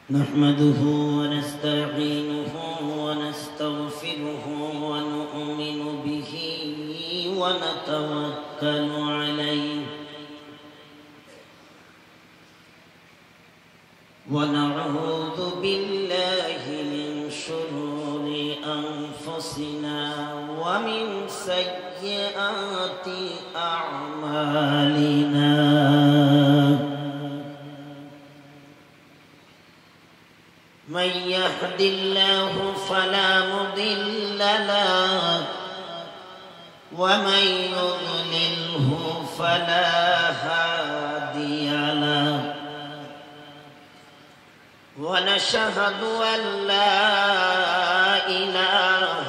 نحمده ونستعينه ونستغفره ونؤمن به ونتوكل عليه ونعوذ بالله من شرور أنفسنا ومن سيئات أعمالنا من يهد الله فلا مضل له ومن يضلله فلا هادي له ونشهد أن لا إله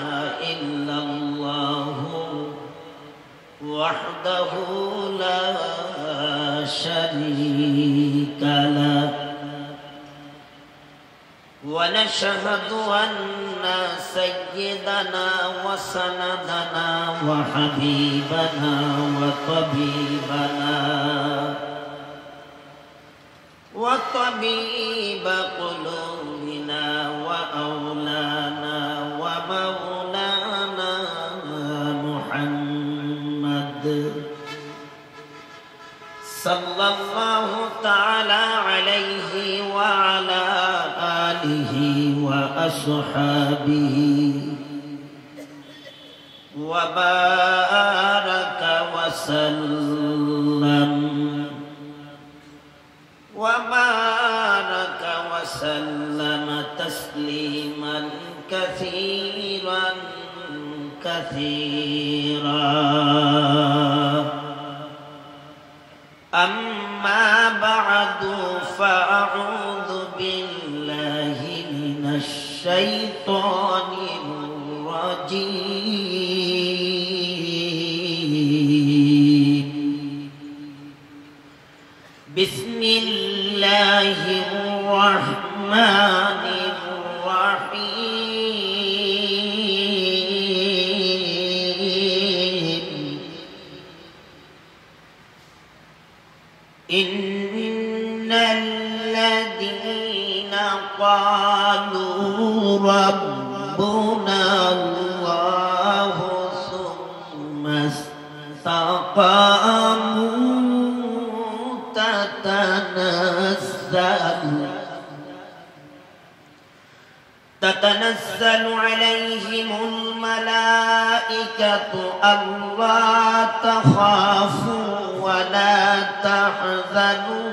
إلا الله وحده لا شريك له ونشهد أن سيدنا وسندنا وحبيبنا وطبيب قلوبنا وأولانا ومولانا محمد صلى الله تعالى عليه وعلى آله وأصحابه وبارك وسلم تسليما كثيرا أما بعد فأعوذ بالله من الشيطان الرجيم بسم الله الرحمن الرحيم إن الذين قالوا ربنا الله ثم استقاموا تتنزل عليهم الملائكة ألا تخافوا ولا تحزنوا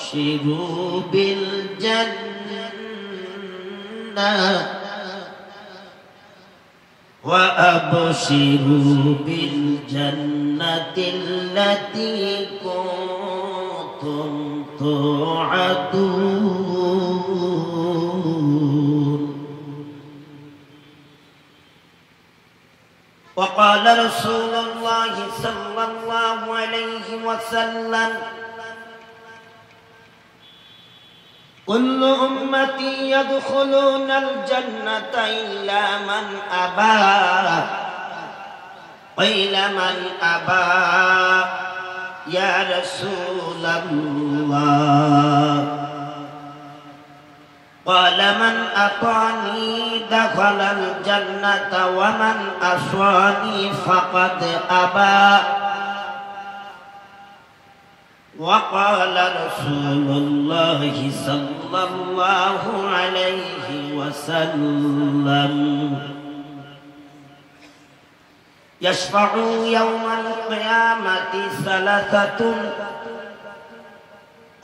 وأبشروا بالجنة التي كنتم توعدون. وقال رسول الله صلى الله عليه وسلم كل أمتي يدخلون الجنة إلا من أبى قيل من أبى يا رسول الله قال من أطاعني دخل الجنة ومن عصاني فقد أبى وقال رسول الله صلى الله عليه وسلم يشفع يوم القيامة ثلاثة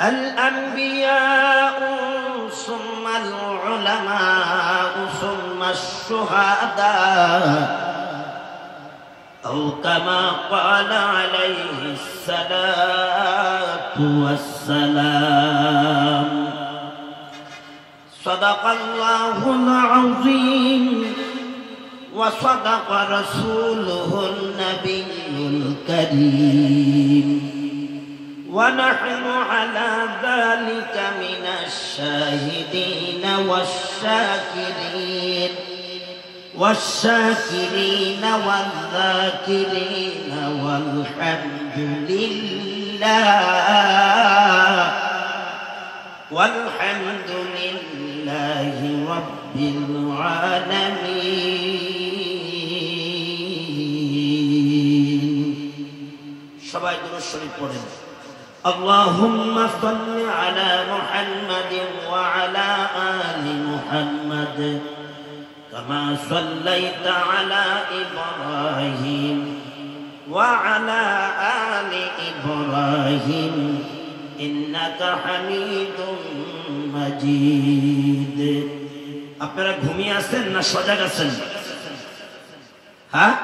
الأنبياء ثم العلماء ثم الشهداء أو كما قال عليه الصلاة والسلام. صدق الله العظيم وصدق رسوله النبي الكريم ونحن على ذلك من الشاهدين والشاكرين والذاكرين والحمد لله ওয়ালহামদুলিল্লাহি রাব্বিল আলামিন। সবাই দুরূদ শরীফ পড়েন। আল্লাহুম্মা সাল্লি আলা মুহাম্মাদিন ওয়া আলা আলি মুহাম্মাদ কামা সাল্লাইতা আলা ইব্রাহিম ওয়া আলা আলি ইব্রাহিম ইন্নাকা হামিদুম মাজিদ। আপনারা ঘুমিয়ে আছেন না সজাগ আছেন? হ্যাঁ,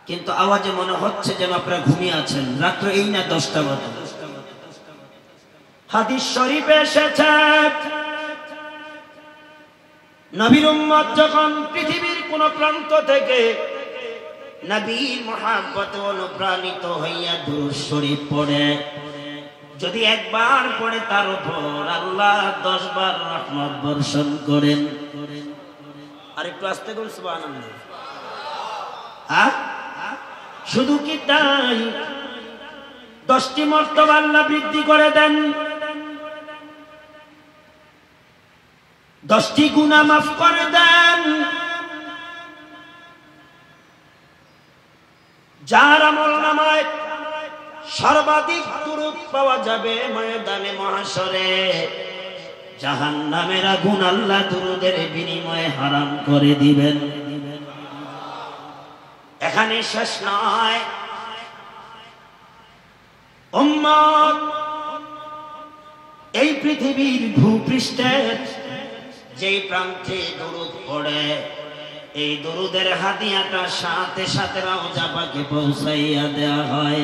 কিন্তু আওয়াজে মনে হচ্ছে যেন আপনারা ঘুমিয়ে আছেন। রাত্র এই না 10টা বাজে। হাদিস শরীফে এসেছে নবীর উম্মত যখন পৃথিবীর কোন প্রান্ত থেকে নবীর মহব্বতে অনুপ্রাণিত হইয়া দুরূদ শরীফ পড়ে, যদি একবার পড়ে তার উপর আল্লাহ 10 বার রহমত বর্ষণ করেন। আর একটু আস্তে করুন সুবহানাল্লাহ। হ্যাঁ, শুধু কি তাই, 10টি মর্তবা আল্লাহ বৃদ্ধি করে দেন, 10টি গুনাহ মাফ করে দেন। যার আমলনামায় সর্বাধিক দুরূদ পাওয়া যাবে ময়দানে মাহশরে, জাহান্নামের আগুন আল্লাহ দুরূদের বিনিময়ে হারাম করে দিবেন। এখানে শেষ নয়, উম্মত এই পৃথিবীর ভূপৃষ্ঠের যেই প্রান্তে দুরূদ পড়ে, এই দুরূদের হাদিয়াটা সাথে সাথে রওজা পাকে পৌঁছাইয়া দেয়া হয়।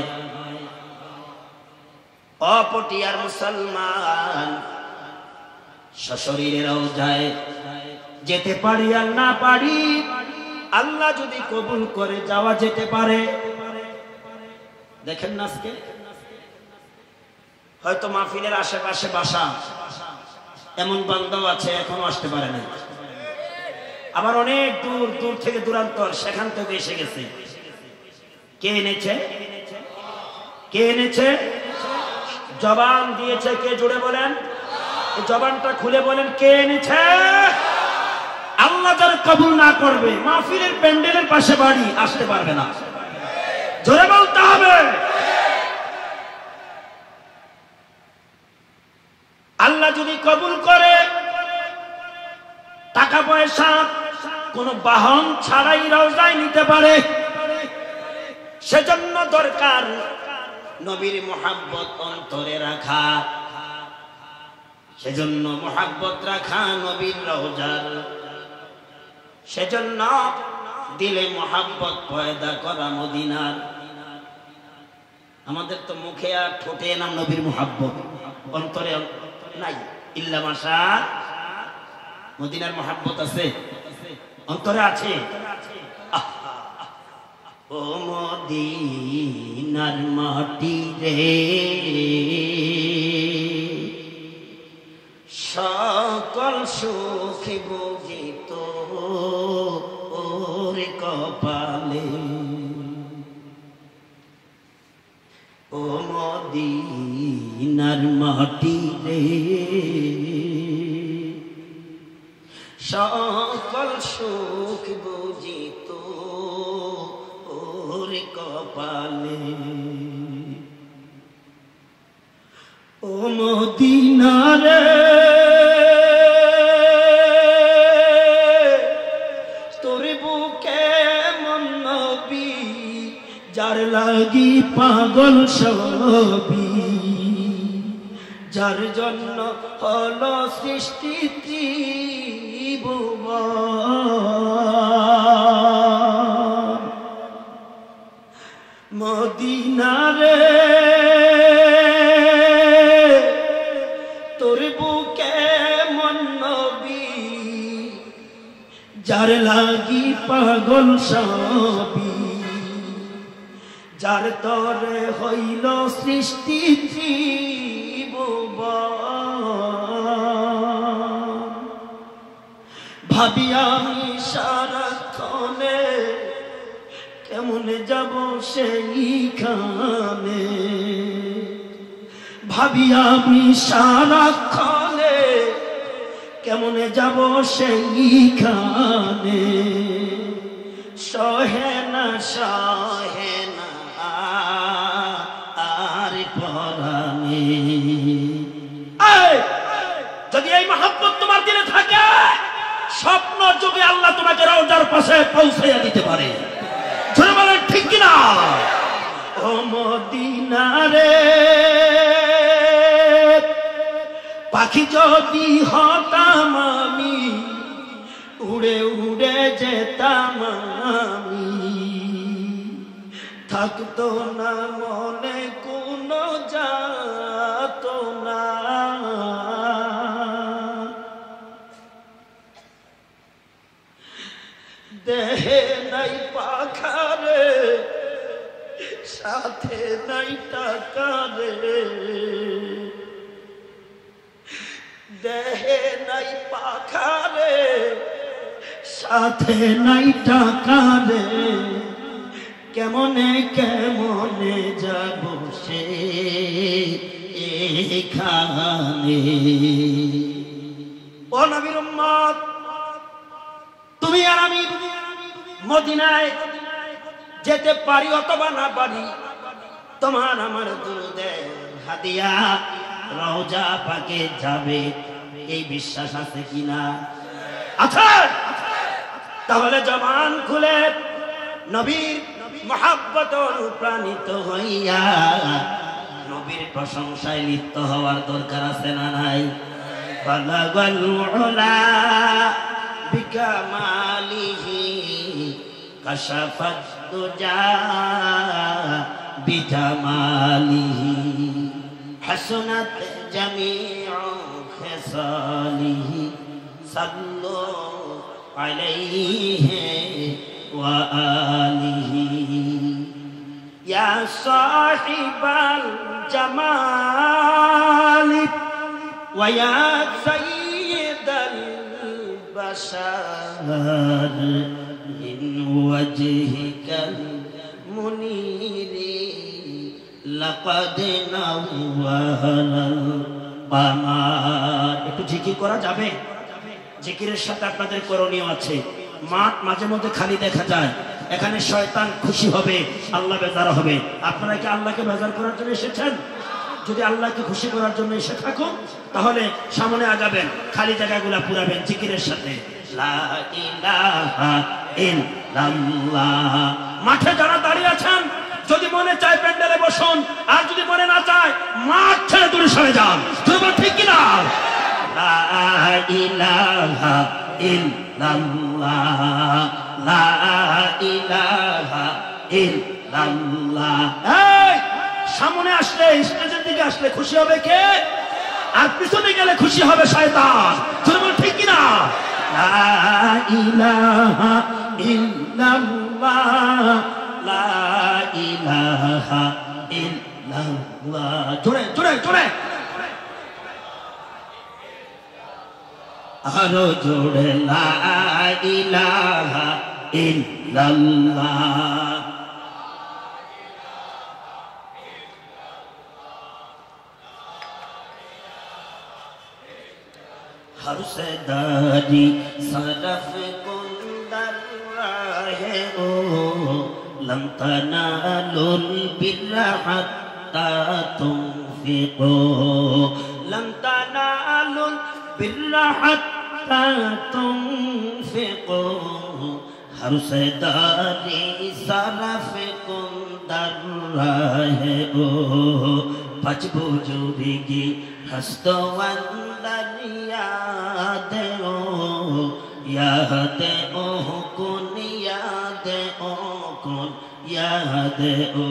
অপটিয়ার মুসলমান সশরীরে রওজায় যেতে পারি আর না পারি, আল্লাহ যদি কবুল করে যাওয়া যেতে পারে। দেখেন না আজকে হয়তো মাহফিলের আশেপাশে বাসা, এমন বান্দাও আছে এখনো আসতে পারে না, আবার অনেক দূর দূর থেকে দূরান্তর সেখান থেকে এসে গেছে। কে এনেছে? কে এনেছে? জবান দিয়েছে কে? জোরে বলেন, জবানটা খুলে বলেন, কে এনেছে? আল্লাহ যারা কবুল না করবে, মাহফিলের প্যান্ডেলের পাশে বাড়ি, আসতে পারবে না। জোরে বলতে হবে। আল্লাহ যদি কবুল করে, টাকা পয়সা কোন বাহন ছাড়াই রওজায় নিতে পারে। সেজন্য দরকার নবীর মুহাব্বত অন্তরে রাখা, সেজন্য মুহাব্বত রাখা নবীর রওজার, সেজন্য দিলে মুহাব্বত পয়দা করা মদিনার। আমাদের তো মুখে আর ঠোঁটে নাম নবীর মুহাব্বত, অন্তরে নাই। ইল্লা মাশা মদিনার মুহাব্বত আছে, অন্তরে আছে। ও মদিনার মাটি রে, সকল সুখ বুঝিত ওর কপালে। ও মদিনার মাটি রে, সকল সুখ বুঝিত ওর কপালে। ও মদিনা রে, তোর বুকে মন নবী, যার লাগি পাগল সবই, যার জন্য হলো সৃষ্টি ত্রিভুবন। মদিনা রে, তোর বুকে মন নবী, যার লাগি পাগল সবই, যার তরে হইল সৃষ্টি ত্রিভুবন। ভাবি আমি সারাক্ষণে কেমনে যাব সেইখানে, ভাবি আমি সারাক্ষণে কেমনে যাব সেইখানে, সহে না আর পরাণে। যদি এই মহব্বত তোমার দিলে থাকে, স্বপ্ন যুগে আল্লাহ তোমাকে রওজার পাশে পৌঁছাইয়া দিতে পারে। ধরে বলেন ঠিক কিনা? ও মদিনা রে, পাখি যদি হতাম আমি, উড়ে উড়ে যেতাম আমি, থাকতো না মনে কোনো যাতনা। দেহে নাই পাখারে, সাথে নাই টাকা রে, দেহে নাই পাখারে, সাথে নাই টাকা রে, কেমনে কেমনে যাব সে এখানে। ও নবীর উম্মত, তুমি আর আমি মদিনায় যেতে পারি অথবা না পারি, তোমার আমার দুরুদের হাদিয়া রওজা পাকে যাবে, এই বিশ্বাস আছে কিনা? আচ্ছা, তাহলে জবান খুলে নবীর মহব্বত অনুপ্রাণিত হইয়া নবীর প্রশংসায় লিপ্ত হওয়ার দরকার আছে না নাই? বালাগাল উলা বিকামালিহি কাশাফাত দুজা বিজামালিহি হাসনাত জামিউ খিসালিহি সাল্লু আলাইহি ওয়া আলিহি ইয়া সাহিবাল জামালি ওয়া ইয়া সাইয়্যিদাল বাশার মিন ওয়াজহিকাল মুনীরি লাকাদ নাওয়ারাল কামার। একটু জিকির করা যাবে? জিকিরের সাথে আপনাদের করণীয় আছে। মাঠ মাঝে মধ্যে খালি দেখা যায়, এখানে শয়তান খুশি হবে, আল্লাহ বেজার হবে। আপনারা কি আল্লাহকে বেজার করার জন্য এসেছেন? যদি আল্লাহকে খুশি করার জন্য এসে থাকুন, তাহলে সামনে আগাবেন, খালি জায়গাগুলা পুরাবেন জিকিরের সাথে। লা ইলাহা ইল্লাল্লাহ। মাঠে যারা দাঁড়িয়ে আছেন, যদি মনে চায় প্যান্ডেলে বসুন, আর যদি মনে না চায় মাঠ ছেড়ে দূরে সরে যান। তুমি ঠিক কিনা? লা ইলাহা ইল্লাল্লাহ, লা ইলাহা ইল্লাল্লাহ। এই সামনে আসলে, স্টেজের দিকে আসলে খুশি হবে কে? আর পিছনে গেলে খুশি হবে শয়তান। তুমি ঠিক কিনা? লা ইলাহা ইল্লাল্লাহ, লা ইলাহা ইল্লাল্লাহ। জোরে জোরে জোরে, আরো জোরে। লা ইলাহা ইল্লাল্লাহ। हर से दारी सरफ कुंदर राहे ओ लम तनालुल बिर्रा हत्ता तुनफिकू, लम तनालुल बिर्रा हत्ता तुनफिकू। हर से दारी सरफ कुंदर राहे ओ पच बुजुर्गी हस्तो अंदर याद ओ कुन याद ओ कुन याद ओ।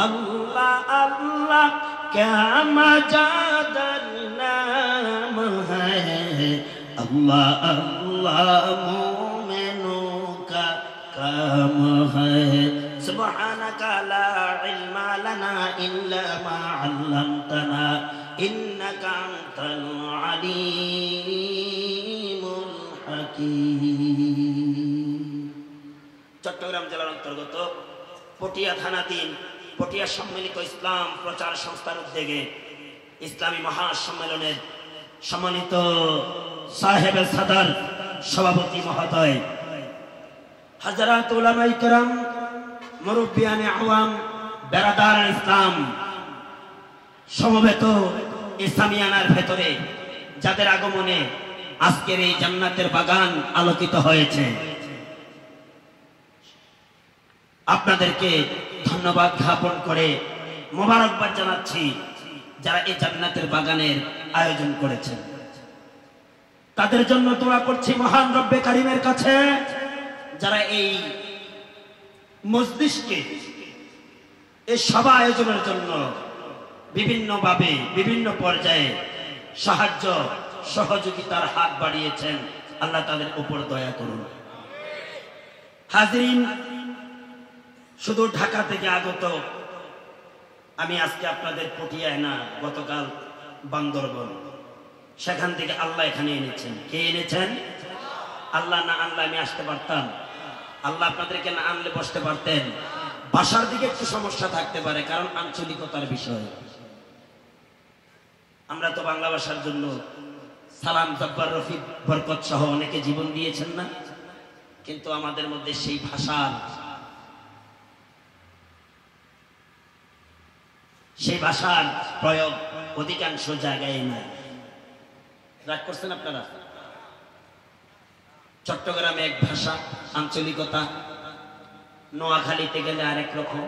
अल्लाह अल्लाह क्या मजादर नाम है, अल्लाह अल्लाह मोमिनों का काम है। सुब्हानका ला इल्मा लना इल्ला मा अल्लमतना इन्नका अंतल अलीमुल हकीम। চট্টগ্রাম জেলার অন্তর্গত পটিয়া থানাধীন পটিয়া সম্মিলিত ইসলাম প্রচার সংস্থার উদ্যোগে ইসলামী মহাসম্মেলনের সম্মানিত সাহেবে সাদার সভাপতি মহোদয়, হাজারাত উলামায়ে কেরাম, মুরব্বিয়ানে আওয়াম, বেরাদার ইসলাম, সমবেত ইসলামিয়ানার ভেতরে যাদের আগমনে আজকের এই জান্নাতের বাগান আলোকিত হয়েছে, আপনাদেরকে ধন্যবাদ জ্ঞাপন করে মোবারকবাদ জানাচ্ছি যারা এই জান্নাতের বাগানের আয়োজন করেছেন। তাদের জন্য দোয়া করছি মহান রব্বে কারিমের কাছে, যারা এই মজলিসকে, এই সভা আয়োজনের জন্য বিভিন্নভাবে বিভিন্ন পর্যায়ে সাহায্য সহযোগিতার হাত বাড়িয়েছেন, আল্লাহ তাদের উপর দয়া করুন। হাজরিন, শুধু ঢাকা থেকে আগত আমি আজকে আপনাদের পটিয়ায় না, গতকাল বান্দরবন, সেখান থেকে আল্লাহ এখানে এনেছেন। কে এনেছেন? আল্লাহ না আনলে আমি আসতে পারতাম? আল্লাহ আপনাদেরকে না আনলে বসতে পারতেন? ভাষার দিকে একটু সমস্যা থাকতে পারে, কারণ আঞ্চলিকতার বিষয়। আমরা তো বাংলা ভাষার জন্য সালাম, জব্বার, রফিক, বরকত সহ অনেকে জীবন দিয়েছেন না, কিন্তু আমাদের মধ্যে সেই ভাষার প্রয়োগ অধিকাংশ জায়গায় নাই। রাগ করছেন আপনারা? চট্টগ্রামে এক ভাষা, আঞ্চলিকতা, নোয়াখালীতে গেলে আরেক রকম,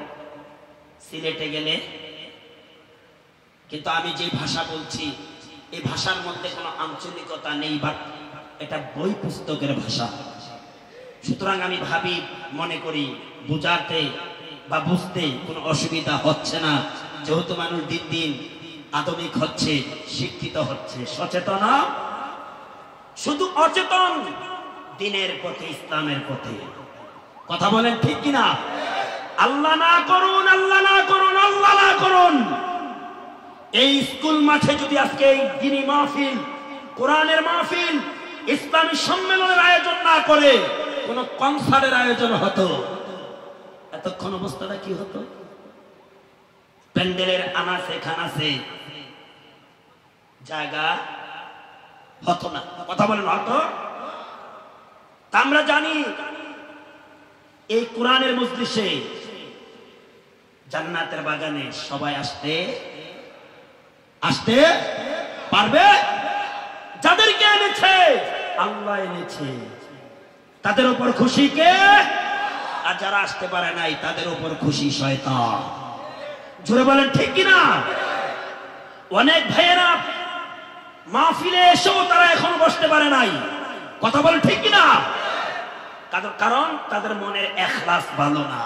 সিলেটে গেলে, কিন্তু আমি যে ভাষা বলছি এই ভাষার মধ্যে কোনো আঞ্চলিকতা নেই, বাট এটা বই পুস্তকের ভাষা। সুতরাং আমি ভাবি, মনে করি বুঝাতে বা বুঝতে কোনো অসুবিধা হচ্ছে না, যেহেতু মানুষ দিন দিন আধুনিক হচ্ছে, শিক্ষিত হচ্ছে, সচেতন। শুধু অচেতন দিনের পথে, ইসলামের পথে। কথা বলেন ঠিক কিনা? আল্লাহ না করুন, আল্লাহ না করুন, আল্লাহ না করুন, এই স্কুল মাঠে যদি আজকে এই দ্বীনি মাহফিল, কোরআনের মাহফিল, ইসলামী সম্মেলনের আয়োজন না করে কোন কনসার্টের আয়োজন হতো, এতক্ষণ অবস্থাটা কি হতো? প্যান্ডেলের আনাচে খানাচে জায়গা হতো না। কথা বলেন হতো? তা আমরা জানি এই কোরআনের মজলিসে, জান্নাতের বাগানে সবাই আসতে পারবে। যাদেরকে এনেছে আল্লাহ এনেছে, তাদের উপর খুশি কে? আর যারা আসতে পারে নাই তাদের উপর খুশি শয়তান। জোরে বলেন ঠিক কিনা? অনেক ভাইয়েরা মাহফিলে এসেও তারা এখন বসতে পারে নাই। কথা বলেন ঠিক কিনা? কারণ তাদের মনের ইখলাস ভালো না,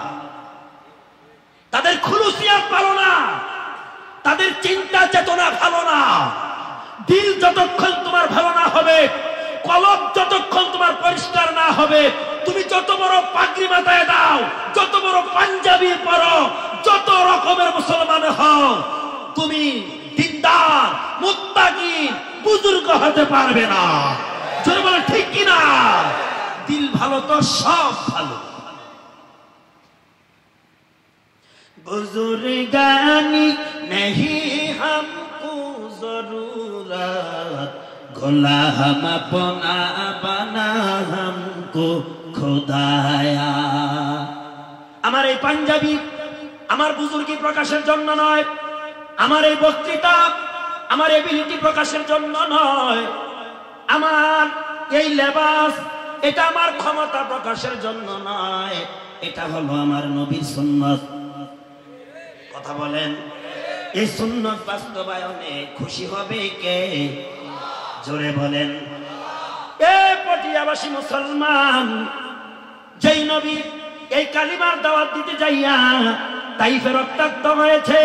তাদের খুলুসিয়াত ভালো না, তাদের চিন্তা চেতনা ভালো না। দিল যতক্ষণ তোমার ভালো না হবে, কলব যতক্ষণ তোমার পরিষ্কার না হবে, তুমি যত বড় পাগড়ি মাথায় দাও, যত বড় পাঞ্জাবি পরো, যত রকমের মুসলমান হও, তুমি দিনদার, মুত্তাকি, বুজুর্গ হতে পারবে না। জোরে বলে ঠিক কিনা? দিল ভালো তো সব ভালো। बुजुर्गानी नहीं हमको जरूरत, गुलाम अपना बना हमको खुदाया। আমার এই পাঞ্জাবি আমার বুজুর্গি প্রকাশের জন্য নয়, আমার এই বক্তৃতা আমার এবিলিটি প্রকাশের জন্য নয়, আমার এই লেবাস এটা আমার ক্ষমতা প্রকাশের জন্য নয়, এটা হলো আমার নবীর সুন্নাত। কথা বলেন, এই সুন্নাত বাস্তবায়নে খুশি হবে কে? জোরে বলেন। এ পটিয়াবাসী মুসলমান, যেই নবী এই কালিমার দাওয়াত দিতে যাইয়া তাইফে রক্তাক্ত হয়েছে,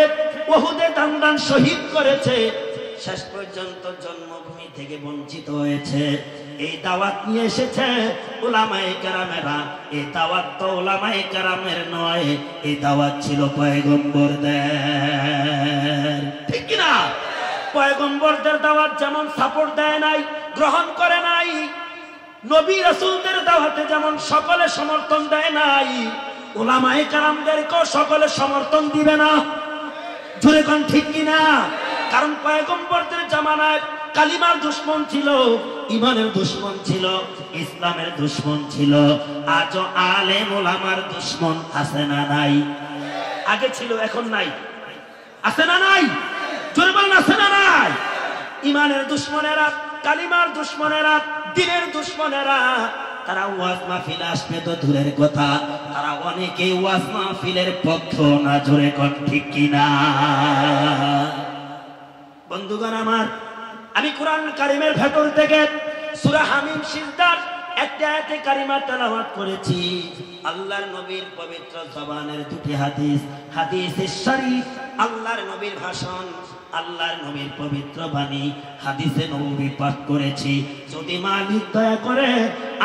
উহুদে দান শহীদ করেছে, শেষ পর্যন্ত জন্মভূমি থেকে বঞ্চিত হয়েছে, এই দাওয়াত নিয়ে এসেছে উলামায়ে কেরামেরা। এই দাওয়াত তো উলামায়ে কেরামের নয়, এই দাওয়াত ছিল পয়গম্বরদের। ঠিক কিনা? পয়গম্বরদের দাওয়াত যেমন সাপোর্ট দেয় নাই, গ্রহণ করে নাই, নবী রাসূলদের দাওয়াতে যেমন সকলে সমর্থন দেয় নাই, উলামায়ে কেরামদেরকেও সকলে সমর্থন দিবে না, জোরে কোন ঠিক কিনা? কারণ পয়গম্বরদের জামানায় কালিমার দুশমন ছিল, ইমানের দুশমন ছিল, ইসলামের দুশমন ছিল। আজও আলেম ওলামার দুশমন আছে না নাই? আগে ছিল, এখন নাই। আছে না নাই? জোরে বলেন আছে না নাই? ইমানের দুশমনেরা, কালিমার দুশমনেরা, দ্বীনের দুশমনেরা, তারা ওয়াজ মাহফিলে আসবে তো দূরের কথা, তারা অনেকেই ওয়াজ মাহফিলের পক্ষ না, জোরে কোন ঠিক কিনা? বন্ধুগণ আমার, আমি কোরআন কারিমের ভেতর থেকে সূরা হামিম সিজদার একটা আয়াতে কারিমা তেলাওয়াত করেছি। আল্লাহর নবীর পবিত্র জবানের দুটি হাদিস, হাদিসে শরীফ, আল্লাহর নবীর ভাষণ, আল্লাহর নবীর পবিত্র বাণী, হাদিসে নবী পাঠ করেছি। যদি মালিক দয়া করে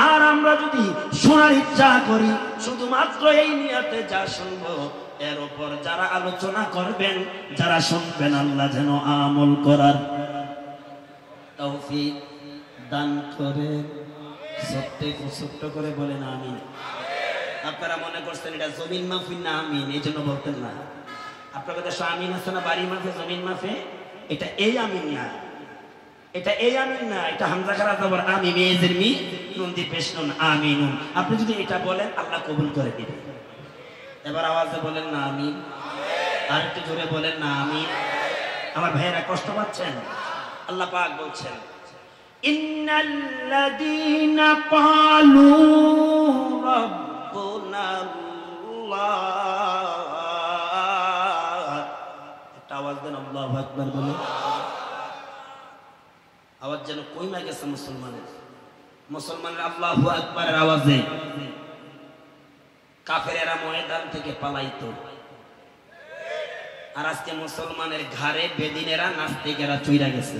আর আমরা যদি শোনার ইচ্ছা করি, শুধুমাত্র এই নিয়তে যা শুনবো, এর উপর যারা আলোচনা করবেন, যারা শুনবেন, আল্লাহ যেন আমল করার তৌফিক দান করে। ছোট্ট করে বলেন আমিন। আপনারা মনে করছেন এটা জমিন মাহফিল না আমিন, এই জন্য বলতেন না। আপনাদের দেশে আমিন আছে না, বাড়ি মাফে, জমিন মাফে? এটা এই আমিন না, এটা এই আমিন না, এটা হামজা খারা জবর আমি, মেয়েজের মি, নুন দি পেশ নুন, আমিনুন। আপনি যদি এটা বলেন, আল্লাহ কবুল করে দিবেন। এবার আওয়াজে বলেন না আমিন, আর একটু জোরে বলেন না আমিন। আমার ভাইয়েরা কষ্ট পাচ্ছেন? আল্লাহ পাক বলছেন, ইন্নাল্লাযীনা ক্বালু রাব্বুনা আল্লাহ। একটা আওয়াজ দেন আল্লাহু আকবার বলে। আওয়াজ যেন কইমা গেছে মুসলমানের আল্লাহু আকবারের আওয়াজে কাফেরেরা ময়দান থেকে পালাইতো, আর আজকে মুসলমানের ঘাড়ে বেদিনেরা নাস্তিকেরা চইরা গেছে।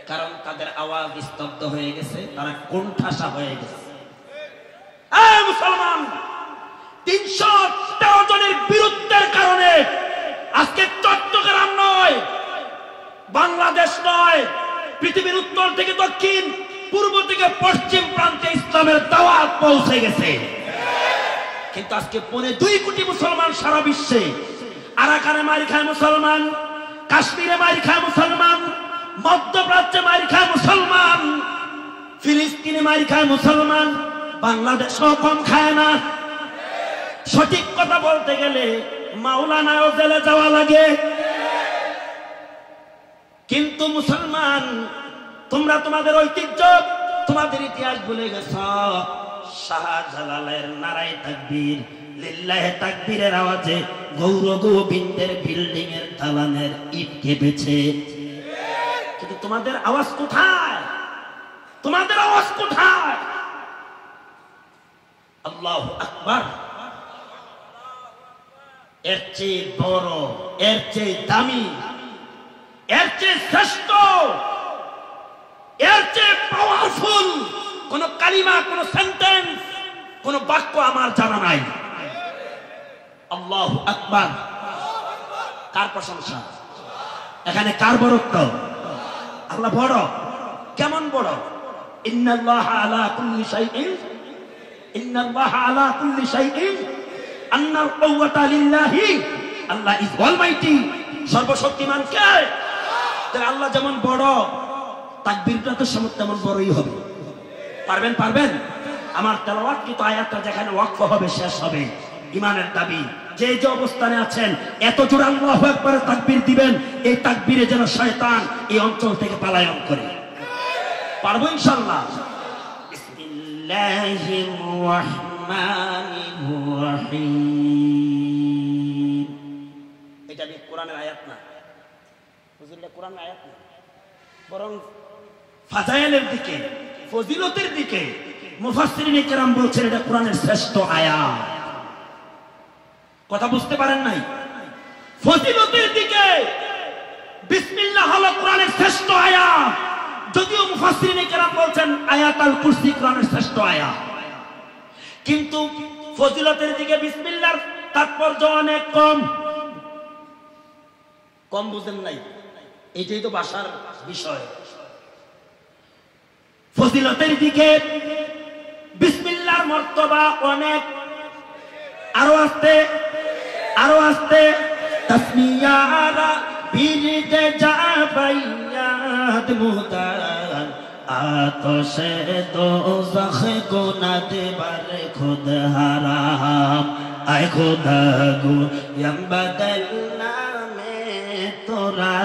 কারণ তাদের আওয়াজ স্তব্ধ হয়ে গেছে, তারা কোণঠাসা হয়ে গেছে। এই মুসলমান ৩১৩ জনের বিরুদ্ধের কারণে আজকে চট্টগ্রাম নয়, বাংলাদেশ নয়, পৃথিবীর উত্তর থেকে দক্ষিণ, পূর্ব থেকে পশ্চিম প্রান্তে ইসলামের দাওয়াত পৌঁছে গেছে। কিন্তু আজকে 2.25 কোটি মুসলমান সারা বিশ্বে, আরাকানে মারি খায় মুসলমান, কাশ্মীরে মারি খায় মুসলমান, মধ্যপ্রাচ্যে মারি খায় মুসলমান, ফিলিস্তিনে মারি খায় মুসলমান, বাংলাদেশও কম খায় না। সঠিক কথা বলতে গেলে মাওলানাও জেলে যাওয়া লাগে। কিন্তু মুসলমান, তোমরা তোমাদের ঐতিহ্য, তোমাদের ইতিহাস ভুলে গেছ। শাহজালালের নারায়ে তাকবীর, লিল্লাহে তাকবীরের আওয়াজে গৌর গোবিন্দের বিল্ডিং এর দালানের ইট কেঁপেছে। কিন্তু তোমাদের আওয়াজ কোথায়? তোমাদের আওয়াজ কোথায়? আল্লাহু আকবার। এর চেয়ে বড়, এর চেয়ে দামি, এর চেয়ে শ্রেষ্ঠ, এর চেয়ে পাওয়ারফুল কোন কালিমা, কোন সেন্টেন্স, কোন বাক্য আমার জানা নাই। আল্লাহু আকবার। কার প্রশংসা? এখানে কার বড়ত্ব? আল্লাহ বড়। কেমন বড়? ইন্নাল্লাহা আলা কুল্লি শাইইন, ইন্নাল্লাহা আলা কুল্লি শাইইন, আন্নাল কুওয়াতা লিল্লাহি। আল্লাহ ইজ অলমাইটি। সর্বশক্তিমান কে? তাহলে আল্লাহ যেমন বড়, তাকবীরটা তো তেমন বড়ই হবে। পারবেন? পারবেন? আমার তেলাওয়াতকৃত আয়াতটা যেখানে ওয়াকফ হবে, শেষ হবে, ইমানের দাবি, যে যে অবস্থানে আছেন এত জোরে আল্লাহু আকবার তাকবীর দিবেন, এই তাকবীরে যেন শয়তান এই অঞ্চল থেকে পলায়ন করে। পারবো ইনশাআল্লাহ। বিসমিল্লাহির রহমানির রহিম। এটা কোরআনের আয়াত না, হুজুর, এটা কোরআনের আয়াত না, বরং ফাজাইলের দিকে, ফজিলতের দিকে মুফাসসিরিনে কেরাম বলছেন এটা কোরআনের শ্রেষ্ঠ আয়াত। কথা বুঝতে পারেন নাই? ফজিলতের দিকে বিসমিল্লাহ হলো কোরআনের শ্রেষ্ঠ আয়াত, যদিও মুফাসসিরিনে কেরাম বলছেন আয়াতুল কুরসি কোরআনের শ্রেষ্ঠ আয়াত। কিন্তু ফজিলতের দিকে বিসমিল্লাহর তাৎপর্য অনেক কম। কম বুঝেন নাই? এটাই তো ভাষার বিষয়। ফজিলতের দিকে বিসমিল্লাহর মর্তবা অনেক, আরো আস্তে, আরো আস্তে। তসমিয়ারা বিরদে জাবাইয়াত মুদার আতশে দোজখ গুনাহ বার খুদ হারাম আয় খুদা গো यम बदलना में तोरा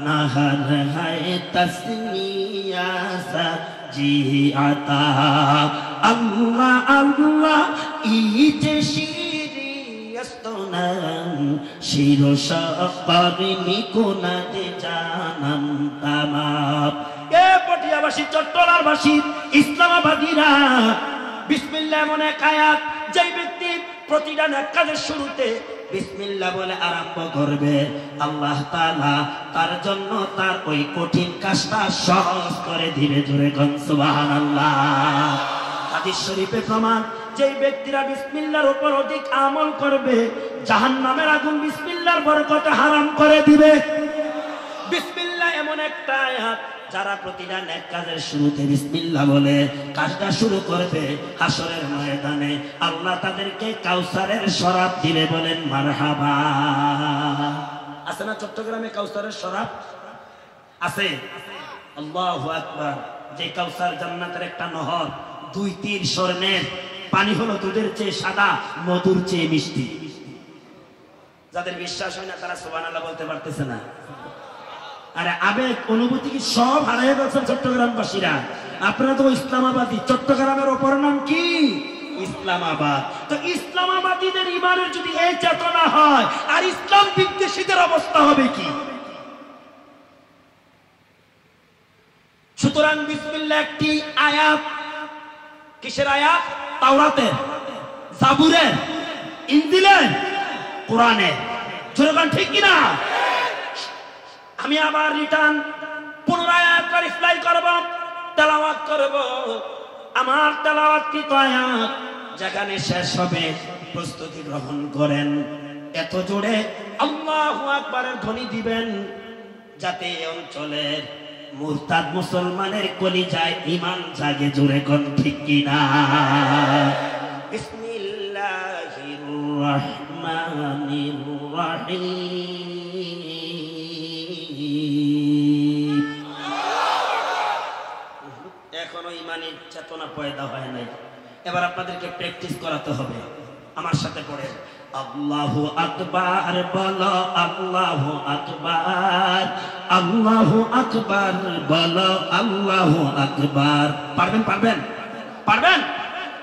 नहर है तस्मिया सा जी आता अल्लाह अल्लाह इजे शिरी यस्तोनम शिरो शाकारी निकोना दे जानम तमाम ए पटियाबासी चट्टलारबासी इस्लामाबादीरा बिस्मिल्लाह एमन एक आयात যে ব্যক্তি প্রতিটা নেক কাজের শুরুতে বিসমিল্লাহ বলে আরম্ভ করবে আল্লাহ তাআলা তার জন্য তার ওই কঠিন কাজটা সহজ করে দিবে। জোরে কোন সুবহানাল্লাহ। হাদিস শরীফে প্রমাণ যে ব্যক্তিরা বিসমিল্লাহর উপর অধিক আমল করবে জাহান্নামের আগুন বিসমিল্লাহর বরকতে হারাম করে দিবে। বিসমিল্লাহ এমন একটা আয়াত যারা প্রতিটা নেক কাজের শুরুতে বিসমিল্লাহ বলে কাজটা শুরু করবে হাসরের ময়দানে আল্লাহ তাদেরকে কাউসারের শরাব দিবে। বলেন মারহাবা। আছে না চট্টগ্রামে কাউসারের শরাব? আছে। আল্লাহু আকবার। যে কাউসার জান্নাতের একটা নহর, 2-3 স্বর্ণের, পানি হলো দুধের চেয়ে সাদা, মধুর চেয়ে মিষ্টি। যাদের বিশ্বাস হয় না তারা সুবহানাল্লাহ বলতে পারতেছে না। আরে আবেগ অনুভূতি কি সব হারিয়ে গেছেন চট্টগ্রামবাসীরা। আপনারা তো ইসলামাবাদী, চট্টগ্রামের অপর নাম কি? ইসলামাবাদ। তো ইসলামাবাদীদের ইমানের যদি এই চেতনা হয়, আর ইসলাম বিদ্বেষীদের অবস্থা হবে কি? সুতরাং বিসমিল্লাহ একটি আয়াত। কিসের আয়াত? তাওরাতের, জাবুরের, ইনজিলের, কোরআনের। জোরে ঠিক কিনা? আমি আবার রিটার্ন পুনরায় আয়াতটা রিপ্লাই করব, তেলাওয়াত করব। আমার তেলাওয়াতকৃত আয়াত যেখানে শেষ হবে প্রস্তুতি গ্রহণ করেন। এত জোরে আল্লাহু আকবারের ধ্বনি দিবেন যাতে অঞ্চলের মুরতাদ মুসলমানের কলিজায় ঈমান জাগে। জোরে কোন ঠিক কিনা? বিসমিল্লাহির রহমানির রহিম। এখনো ইমানের চেতনা পয়দা হয় নাই। এবার আপনাদেরকে প্র্যাকটিস করাতে হবে। আমার সাথে পড়ে আল্লাহু আকবার বলো, আল্লাহু আকবার, আল্লাহু আকবার বলো, আল্লাহু আকবার। পারবেন? পারবেন? পারবেন?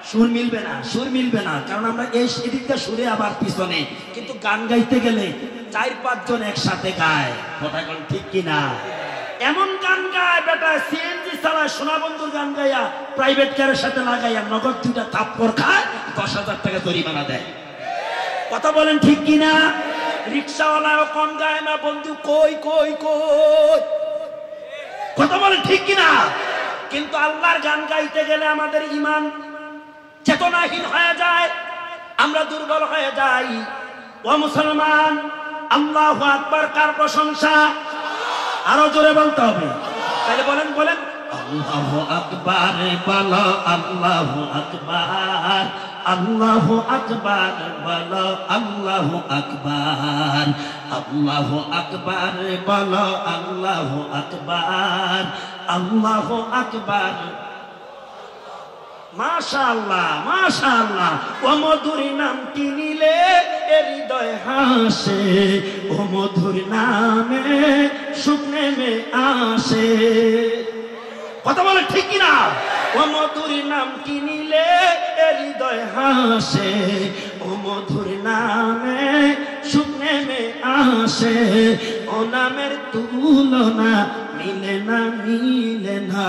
সুর মিলবে না, সুর মিলবে না, কারণ আমরা এই এদিকটা সুরে আবার পিছনে। কিন্তু গান গাইতে গেলে 4-5 জন একসাথে গায়। কথা কোন ঠিক কিনা? এমন গান গায় বেটা, সিএনজি চালায়, সোনা বন্ধুর গান গাইয়া প্রাইভেট কারের সাথে লাগাইয়া নগদ 2টা থাপ্পড় খায়, 10,000 টাকা জরিমানা দেয়। কথা বলেন ঠিক কিনা? রিক্সাওয়ালাও কম গায় না, বন্ধু কই কই কই। কথা বলেন ঠিক কিনা? কিন্তু আল্লাহর গান গাইতে গেলে আমাদের ঈমান চেতনাহীন হয়ে যায়, আমরা দুর্বল হয়ে যাই। ও মুসলমান, আল্লাহু আকবার কার প্রশংসা? আরো জোরে বলতে হবে। তাহলে বলেন বলেন আল্লাহু আকবার বলো, আল্লাহু আকবার, আল্লাহু আকবার বলো, আল্লাহু আকবার, আল্লাহু আকবার বলো, আল্লাহু আকবার, আল্লাহু আকবার। মাশাআল্লাহ মাশাআল্লাহ। ও মধুর নামটি নিলে হৃদয় হাসে, ও মধুর নামে সুখ নেমে আসে। কথা বলে ঠিক কিনা? ও মধুর নামটি নিলে হৃদয় হাসে, ও মধুর নামে সুখ নেমে আসে। ও নামের তুলনা মিলে না, মিলে না,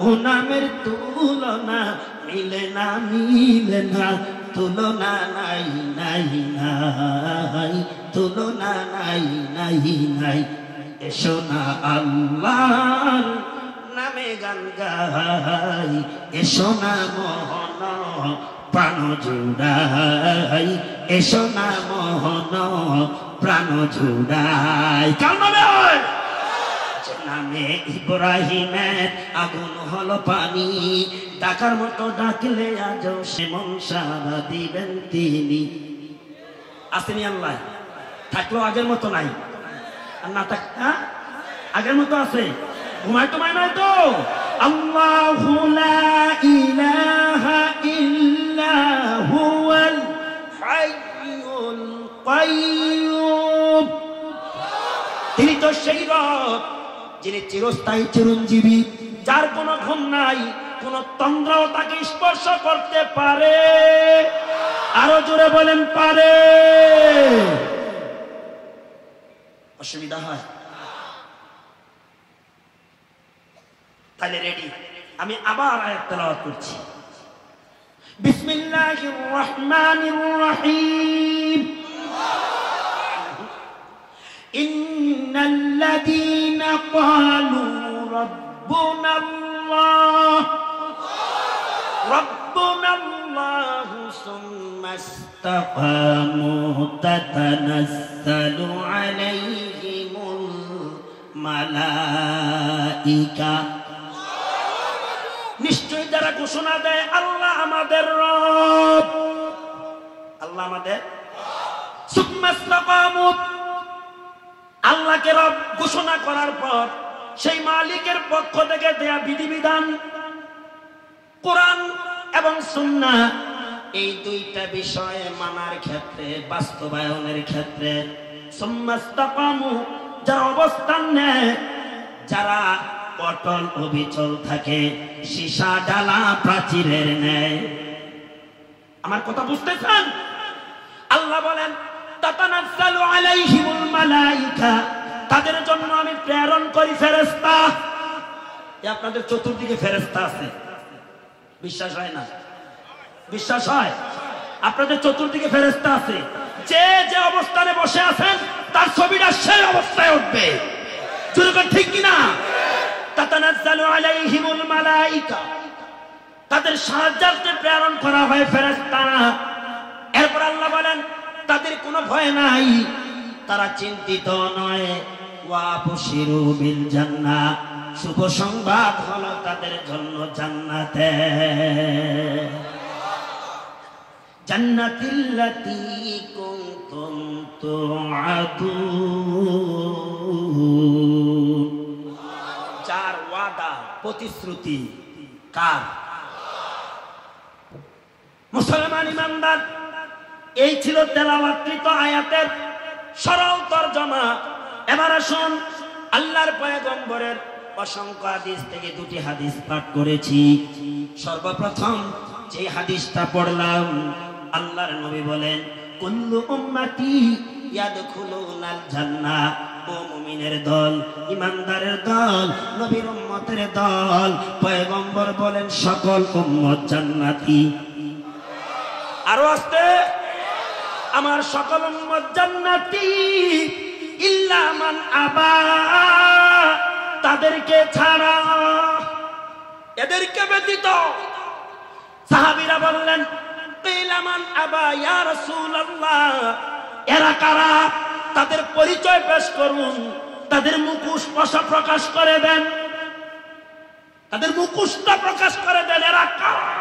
ও নামের তুলনা মিলে না, মিলে না, তুলনা নাই নাই নাই, তুলনা নাই নাই নাই। এসো না আল্লাহর নামে গান গাই, এসো না মোহন প্রাণ জুড়াই, এসো না মোহন প্রাণ জুড়াই। কার নামে? নামে ইব্রাহিমের আগুন হলো পানি, ডাকার মতো ডাকলে আজও সেমন সাড়া দিবেন তিনি। আসেনি আল্লাহ? থাকলেও আগের মতো নাই, আর না থাক আগের মতো আছে। ঘুমায় টুমায় নাই তো? আল্লাহু লা ইলাহা ইল্লা হুয়াল হাইয়ুল কাইয়্যুম। তিনি তো সেই রব যিনি চিরস্থায়ী চিরঞ্জীবী, যার কোনো ঘুম নাই, কোন তন্দ্রাও তাকে স্পর্শ করতে পারে। আরো জোরে বলেন পারে। অসুবিধা হয়? তাহলে রেডি, আমি আবার আয়াত তেলাওয়াত করছি। বিসমিল্লাহির রহমানির রহিম। ইন্নাল্লাযীনা ক্বালু রাব্বুনাল্লাহ রাব্বুনাল্লাহু সুম্মা ইসতাকামু তাতানাজ্জালু আলাইহিমুল মালাইকা। নিশ্চয় যারা ঘোষণা দেয় আল্লাহ আমাদের রব, আল্লাহ আমাদের, সুম্মা ইসতাকামু, আল্লাহকে রব ঘোষণা করার পর সেই মালিকের পক্ষ থেকে দেয়া বিধিবিধান কোরআন এবং সুন্নাহ, এই দুইটা বিষয়ে মানার ক্ষেত্রে, বাস্তবায়নের ক্ষেত্রে সুম্মা ইসতাকামু, যারা অবস্থান নেয়, যারা অটল অবিচল থাকে, সীসা ডালা প্রাচীরের ন্যায়। আমার কথা বুঝতেছেন? আল্লাহ বলেন তাতানাজ্জালু আলাইহিমুল মালাইকা, তাদের জন্য আমি প্রেরণ করি ফেরেশতা। আপনাদের চতুর্দিকে ফেরেশতা আছে, বিশ্বাস হয় না? বিশ্বাস হয়? আপনাদের চতুর্দিকে ফেরেশতা আছে, যে যে অবস্থানে বসে আছেন তার ছবিটা সেই অবস্থায় উঠবে। ঠিক কিনা? তাতানাজ্জালু আলাইহিমুল মালাইকা, তাদের সাহায্যার্থে প্রেরণ করা হয় ফেরেশতা। এরপর আল্লাহ বলেন তাদের কোনো ভয় নাই, তারা চিন্তিত নয়। ওয়া বুশিরু বিল জান্নাহ, শুভ সংবাদ হলো তাদের জন্য জান্নাতে, জান্নাতিল্লাতী কুনতুম তুআদুন, যার ওয়াদা প্রতিশ্রুতি কার? মুসলমান ইমানদার, এই ছিল তেলাওয়াতকৃত আয়াতের সরল তরজমা। এবার আসুন, আল্লাহর পয়গম্বরের অসংখ্য হাদিস থেকে দুটি হাদিস পাঠ করেছি। সর্বপ্রথম যে হাদিসটা পড়লাম, আল্লাহর নবী বলেন কুল্লু উম্মতি ইয়াদখুলুনাল জান্নাহ, ও মুমিনের দল, ইমানদারের দল, নবীর উম্মতের দল। পয়গম্বর বলেন সকল উম্মত জান্নাতি। আরো আসতে, আমার সকল উম্মত জান্নাতি ইল্লা মান আবা, তাদেরকে ছাড়া, এদেরকে ব্যতীত। সাহাবীরা বললেন কিলা মান আবা ইয়া রাসূলুল্লাহ, এরা কারা? তাদের পরিচয় পেশ করুন, তাদের মুখোশ প্রকাশ করে দেন, তাদের মুখোশটা প্রকাশ করে দেন, এরা কারা?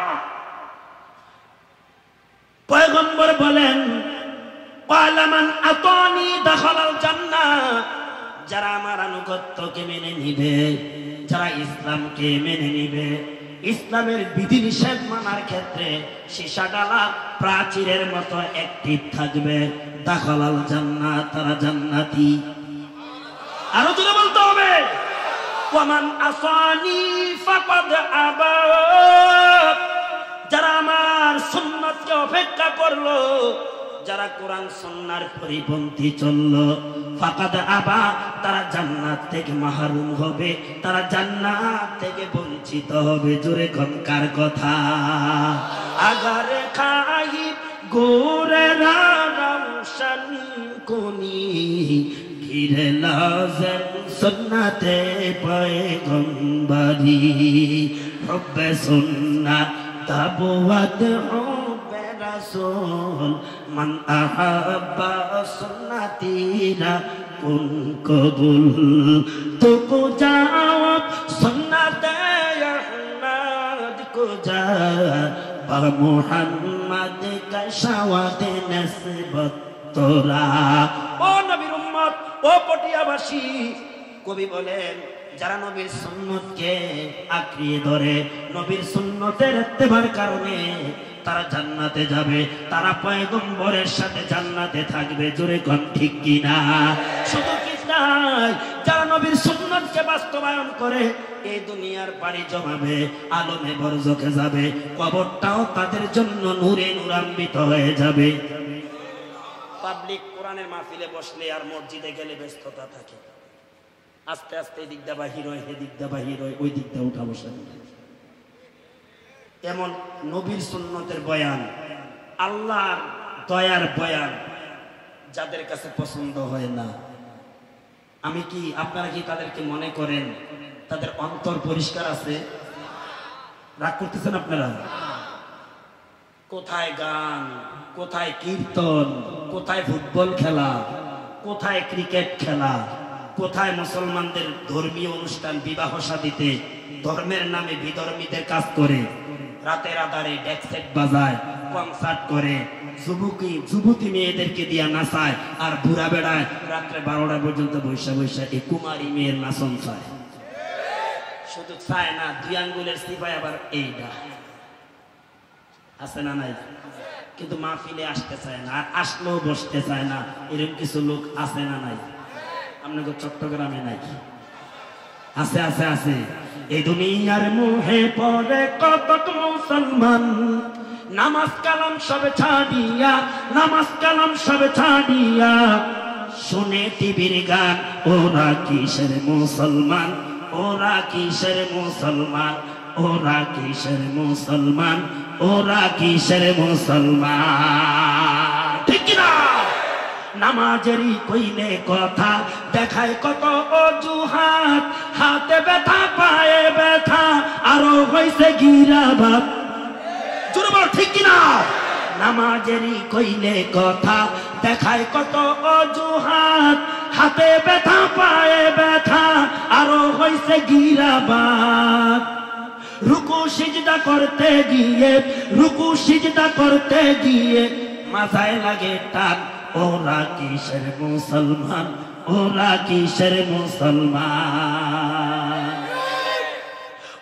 পয়গম্বর বলেন ক্বালা মান আতানি দাখালাল জান্নাহ, যারা আমার আনুগত্যকে মেনে নিবে, যারা ইসলামকে মেনে নিবে, ইসলামের বিধিনিষেধ মানার ক্ষেত্রে সীসা ডালা প্রাচীরের মতো অ্যাক্টিভ থাকবে, দাখালাল জান্নাহ, তারা জান্নাতি। আরো জোরে বলতে হবে, ওয়া মান আসানি ফাকাদ আবা, যারা আমার সুন্নাতকে অপেক্ষা করলো, যারা কোরআন সুন্নাহর পরিপন্থী চললো, ফাকাদ আবা, তারা জান্নাত থেকে মাহরুম হবে, তারা জান্নাত থেকে বঞ্চিত হবে। জোরে কোন কার কথা? আগার খাই গোরে রওশন কোনি, ঘিরে লাজম সুন্নাতে পয়গম্বরি, হুব্বে সুন্নাত তাবওয়াত হুব্বে রাসূল, মান আহাব্বা সুন্নতি कुन कबूल तुको जवाब सुन्नते अहमद को जा बा मुहम्मद का शवाद नस्बत तोरा। ओ नबीर उम्मत, ओ पटियाबासी, কবি বলেন যারা নবীর সুন্নতকে আঁকড়িয়ে ধরে, নবীর সুন্নতের ইত্তেবার কারণে তারা জান্নাতে যাবে, তারা পয়গম্বরের সাথে জান্নাতে থাকবে। জোরে কোন ঠিক কিনা? শুধু কি নাই, যারা নবীর সুন্নতকে বাস্তবায়ন করে এই দুনিয়ার পাড়ি জমাবে, আলমে বরজখে যাবে, কবরটাও তাদের জন্য নূরে নূরান্বিত হয়ে যাবে। পাবলিক কোরআনের মাহফিলে বসলে আর মসজিদে গেলে ব্যস্ততা থাকে, আস্তে আস্তে এদিক দা বাহির হয়, এদিক দা বাহির হয়, ওই দিক দা উঠা বসা। এমন নবীর সুন্নতের বয়ান, আল্লাহর দয়ার বয়ান যাদের কাছে পছন্দ হয় না, আমি কি আপনারা কি তাদেরকে মনে করেন তাদের অন্তর পরিষ্কার আছে? রাগ করতেছেন আপনারা? কোথায় গান, কোথায় কীর্তন, কোথায় ফুটবল খেলা, কোথায় ক্রিকেট খেলা, কোথায় মুসলমানদের ধর্মীয় অনুষ্ঠান, বিবাহ শাদীতে ধর্মের নামে বিধর্মীদের কাজ করে, রাতের আধারে ডেক সেট বাজায়, কনসার্ট করে, যুবতী মেয়েদেরকে দিয়া নাচায়, আর বুড়া বেড়ায় রাত্রে 12টা পর্যন্ত বৈশা বৈশা এই কুমারী মেয়ের নাচন চায়। শুধু চায় না, 2 আঙ্গুলের সিপাই আবার এইটা আছে না নাই? কিন্তু মাহফিলে আসতে চায় না, আর আসলেও বসতে চায় না। এরকম কিছু লোক আছে না নাই? আপনাদের চট্টগ্রামে নাই? আছে আছে আছে। এই দুনিয়ার মুহে পড়ে কতক মুসলমান, নামাজ কালাম সব ছাড়িয়া, নামাজ কালাম সব ছাড়িয়া শুনে টিভির গান। ওরা কিসের মুসলমান, ওরা কিসের মুসলমান, ওরা কিসের মুসলমান, ওরা কিসের মুসলমান? ঠিক না? নামাজেরই কইলে কথা দেখায় কত অজুহাত, হাতে ব্যথা পায়ে ব্যথা আরো হইছে গিরাবাত। জোরে বল ঠিক কিনা? নামাজেরই কইলে কথা দেখায় কত অজুহাত, হাতে ব্যথা পায়ে ব্যথা আরো হইছে গিরাবাত। রুকু সিজদা করতে গিয়ে, রুকু সিজদা করতে গিয়ে মাথায় লাগে টান। ওরা কিসের মুসলমান, ওরা কিসের মুসলমান?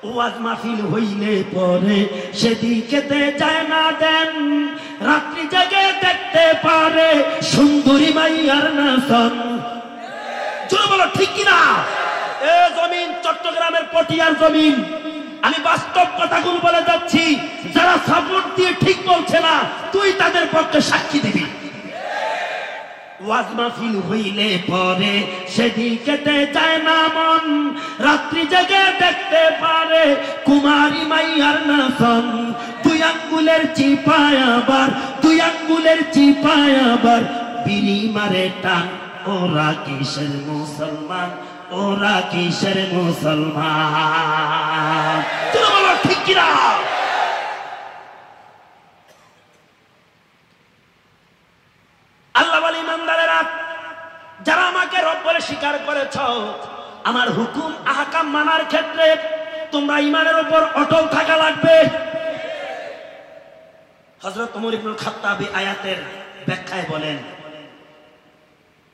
ওয়াজ মাহফিল হইলে পরে সেদিকেতে যায় না দেন, রাত্রি জেগে দেখতে পারে সুন্দরী মাইয়ার নাচন। জোরে বলো ঠিক কিনা? এ জমিন চট্টগ্রামের পটিয়ার জমিন, আমি বাস্তব কথাগুলো বলে যাচ্ছি। যারা সাপোর্ট দিয়ে ঠিক বলছে না, তুই তাদের পক্ষে সাক্ষী দিবি। ওয়াজ মাহফিল হইলে পরে সেদিকেতে যায় না মন, রাত্রি জেগে দেখতে পারে কুমারী মাইয়ার নাচন। 2 আঙ্গুলের চিপায় আবার, 2 আঙ্গুলের চিপায় আবার বিড়ি মারে টান। ওরা কিসের মুসলমান, ওরা কিসের মুসলমান? তুমি বলো ঠিক কিনা? আল্লাহ বলে ইমানদারেরা, যারা আমাকে রব বলে স্বীকার করেছ, আমার হুকুম আহকাম মানার ক্ষেত্রে তোমরা ঈমানের উপর অটল থাকা লাগবে। হযরত ওমর ইবনুল খাত্তাব আয়াতের ব্যাখ্যায় বলেন,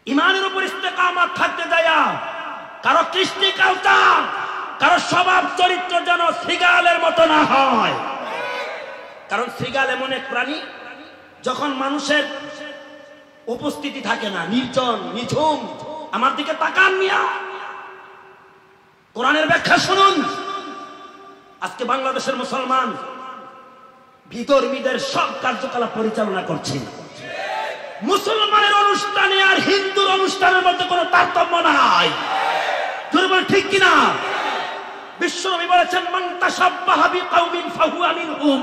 ঈমানের উপর ইস্তেকামত থাকতে যায়া কারো কৃষ্টি কালচার, কারো স্বভাব চরিত্র যেন শৃগালের মতো না হয়। কারণ শৃগাল এমন এক প্রাণী, যখন মানুষের উপস্থিতি থাকে না, নির্জন নিঝুম, আমার দিকে তাকান মিয়া, কোরআনের ব্যাখ্যা শুনুন। আজকে বাংলাদেশের মুসলমান বিধর্মীদের সব কার্যকলাপ পরিচালনা করছে। মুসলমানের অনুষ্ঠানে আর হিন্দুর অনুষ্ঠানের মধ্যে কোনো তারতম্য নাই। ঠিক কিনা? বিশ্বনবী বলেছেন, মান তাশাব্বাহা বিকাউমিন ফাহুয়া মিনহুম।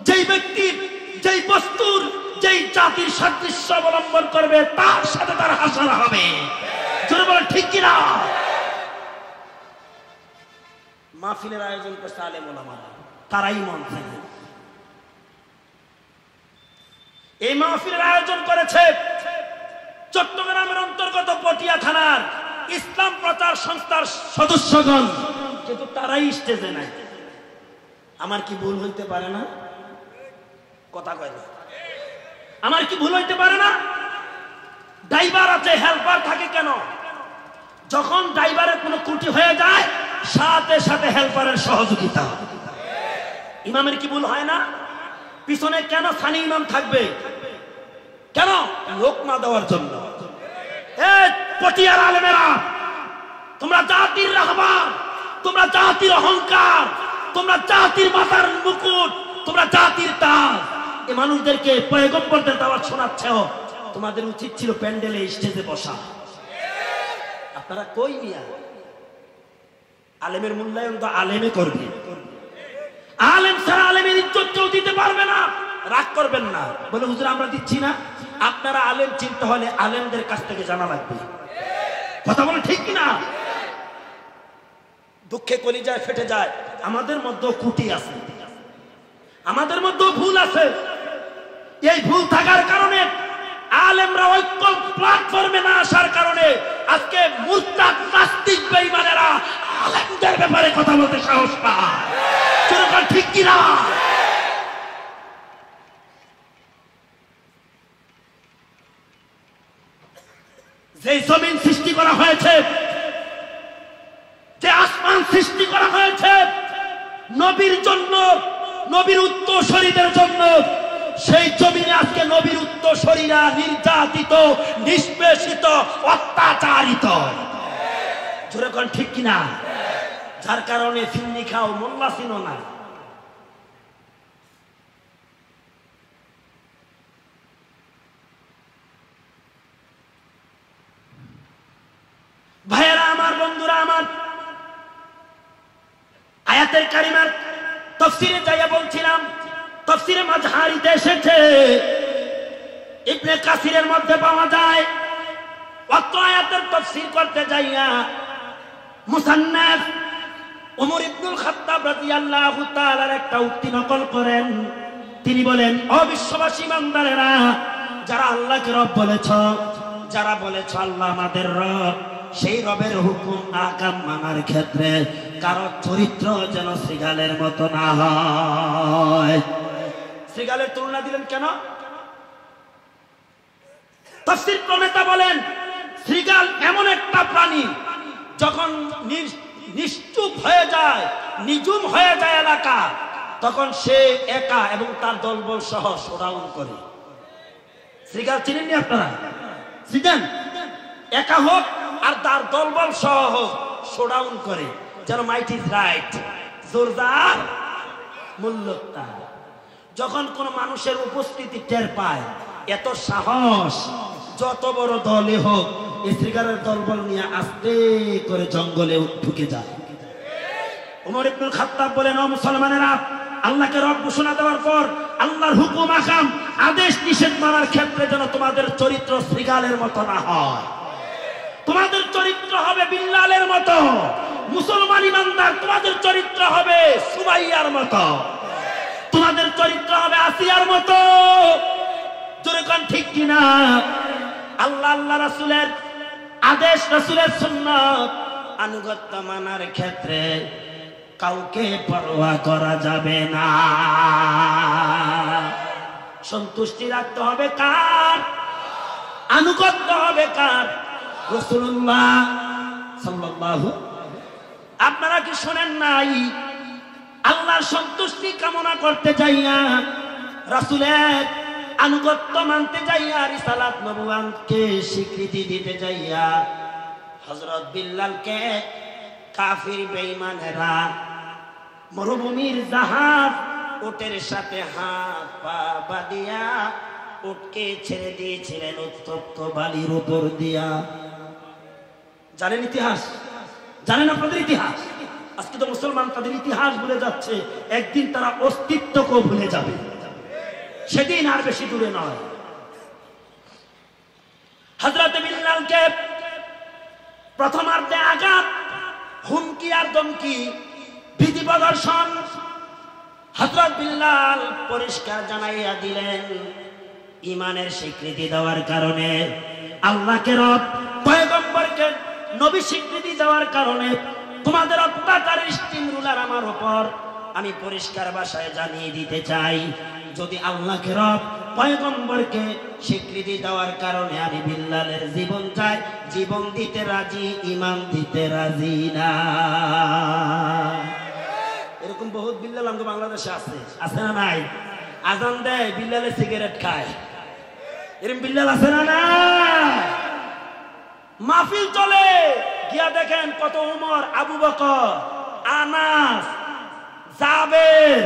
যেই ব্যক্তি যেই বস্তুর যেই জাতির সাদৃশ্য অবলম্বন করবে, তার সাথে তার হাসর হবে। জোরে বলেন ঠিক কিনা? মাহফিলের আয়োজন করছে আলেম ওলামারা, তারাই মন থেকে এই মাহফিলের আয়োজন করেছে চট্টগ্রামের অন্তর্গত পটিয়া থানার ইসলাম প্রচার সংস্থার সদস্যগণ, কিন্তু তারাই স্টেজে নাই। আমার কি ভুল হইতে পারে না? কথা কয় না। আমার কি ভুল হইতে পারে না? ড্রাইভার আছে, হেল্পার থাকে কেন? যখন ড্রাইভারের কোনো ত্রুটি হয়ে যায়, সাথে সাথে হেল্পারের সহযোগিতা। ইমামের কি ভুল হয় না? পিছনে কেন সানি ইমাম থাকবে? কেন? লোক না দেওয়ার জন্য। পটিয়ার আলেমেরা, তোমরা জাতির রাহবার, তোমরা জাতির অহংকার, তোমরা জাতির মাথার মুকুট, তোমরা জাতির তাজ। এই মানুষদেরকে পয়গম্বরদের দাওয়াত শোনাচ্ছ, তোমাদের উচিত ছিল প্যান্ডেলে স্টেজে বসা। আপনারা কই মিয়া? আলেমের মূল্যায়ন তো আলেমে করবে। আলেম ছাড়া আলেমের ইজ্জত কেউ দিতে পারবে না। রাগ করবেন না, বলে হুজুর আমরা দিচ্ছি না। আপনারা আলেম চিনতে হলে আলেমদের কাছ থেকে জানা লাগবে। কথা বলে ঠিক কিনা? দুঃখে কলিজায় ফেটে যায়। আমাদের মধ্যে ত্রুটি আছে, আমাদের মধ্যে ভুল আছে। এই ভুল থাকার কারণে আলেমরা ঐক্য প্ল্যাটফর্মে না আসার কারণে আজকে মুরতাদ নাস্তিক বেঈমানেরা আলেমদের ব্যাপারে কথা বলতে সাহস পায়। ঠিক কিনা? যে জমিন সৃষ্টি করা হয়েছে, যে আসমান সৃষ্টি করা হয়েছে নবীর জন্য, নবীর উত্তরসূরিদের জন্য, সেই জমিনে আজকে নবীর উত্তরসূরিরা নির্যাতিত, নিষ্পেষিত, অত্যাচারিত। জোরে কোন ঠিক কিনা? যার কারণে ফিন্নি খাও মোল্লা চিনো না। ভাইয়েরা আমার, বন্ধুরা আমার, আয়াতের কারিমার তাফসীরে যাইয়া বলছিলাম, তাফসীরে মাজহারিতে এসেছে, ইবনে কাসিরের মধ্যে পাওয়া যায়। অত্র আয়াতের তাফসীর করতে যাইয়া মুসান্নাফ ওমর ইবনুল খাত্তাব রাদিয়াল্লাহু তাআলার একটা উক্তি নকল করেন। তিনি বলেন, ও বিশ্ববাসী ইমানদারেরা, যারা আল্লাহকে রব বলেছ, যারা বলেছ আল্লাহ আমাদের রব, সেই রবের হুকুম আকাম মানার ক্ষেত্রে কারো চরিত্র যেন শৃগালের মতো না হয়। শৃগালের তুলনা দিলেন কেন? তাফসীর প্রণেতা বলেন, শৃগাল এমন একটা প্রাণী, যখন নিশ্চুপ হয়ে যায়, নিঝুম হয়ে যায় এলাকা, তখন সে একা এবং তার দলবল সহ শোডাউন করে। শৃগাল চিনেননি আপনারা? চিনেন? একা হোক আর তার দলবল সহ হোক, শোডাউন করে, যেন মাইট ইজ রাইট, জোরদার মূল্যতা। যখন কোন মানুষের উপস্থিতি টের পায়, এত সাহস, যত বড় দলে হোক, এই শৃগালের দলবল নিয়ে আস্তে করে জঙ্গলে ঢুকে যায়। ওমর ইবনুল খাত্তাব বলেন, ও মুসলমানেরা, আল্লাহকে রব ঘোষণা দেওয়ার পর আল্লাহর হুকুম আকাম আদেশ নিষেধ মানার ক্ষেত্রে যেন তোমাদের চরিত্র শৃগালের মতো না হয়। তোমাদের চরিত্র হবে বিল্লালের মতো। মুসলমান ইমানদার, তোমাদের চরিত্র হবে সুমাইয়ার মতো, তোমাদের চরিত্র হবে আসিয়ার মতো। জোরে কোন ঠিক কিনা? আল্লাহ, আল্লাহ রাসূলের আদেশ, রাসূলের সুন্নাত আনুগত্য মানার ক্ষেত্রে কাউকে পরোয়া করা যাবে না। সন্তুষ্টি রাখতে হবে কার? আনুগত্য হবে কার? রাসূলুল্লাহ সাল্লাল্লাহু। আপনারা কি শোনেন নাই? আল্লাহর সন্তুষ্টি কামনা করতে যাইয়া, রাসূলের আনুগত্য মানতে যাইয়া, রিসালাত নবুয়াতকে স্বীকৃতি দিতে যাইয়া হযরত বিল্লালকে কাফির বেঈমানেরা মরুভূমির জাহাজ উটের সাথে হাত পা বাঁধিয়া উটকে ছেড়ে দিয়েছিলেন উত্তপ্ত বালির উপর দিয়া। জানেন ইতিহাস? জানেন আপনাদের ইতিহাস? আজকে তো মুসলমান তাদের ইতিহাস ভুলে যাচ্ছে, একদিন তারা অস্তিত্বকেও ভুলে যাবে। সেদিন আর বেশি দূরে নয়। হযরত বিল্লালকে প্রথমার্ধে আঘাত, হুমকি আর ধমকি, ভীতি প্রদর্শন হযরত বিল্লাল পরিষ্কার জানাইয়া দিলেন, ইমানের স্বীকৃতি দেওয়ার কারণে আল্লাহকে রব, পয়গম্বরকে নবী স্বীকৃতি দেওয়ার কারণে তোমাদের অত্যাচারের স্টিম রুলার আমার উপর। আমি পরিষ্কার ভাষায় জানিয়ে দিতে চাই, যদি আল্লাহকে রব পয়গম্বরকে স্বীকৃতি দেওয়ার কারণে আমি বিল্লালের জীবন চাই, জীবন দিতে রাজি, ইমান দিতে রাজি না। এরকম বহুত বিল্লাল আমাদের বাংলাদেশে আছে, আছে না নাই? আজান দেয়, বিল্লালে সিগারেট খায়, এরকম বিল্লাল আছে না না? মাহফিল চলে, গিয়া দেখেন কত উমর, আবু বকর, আনাস, জাবের,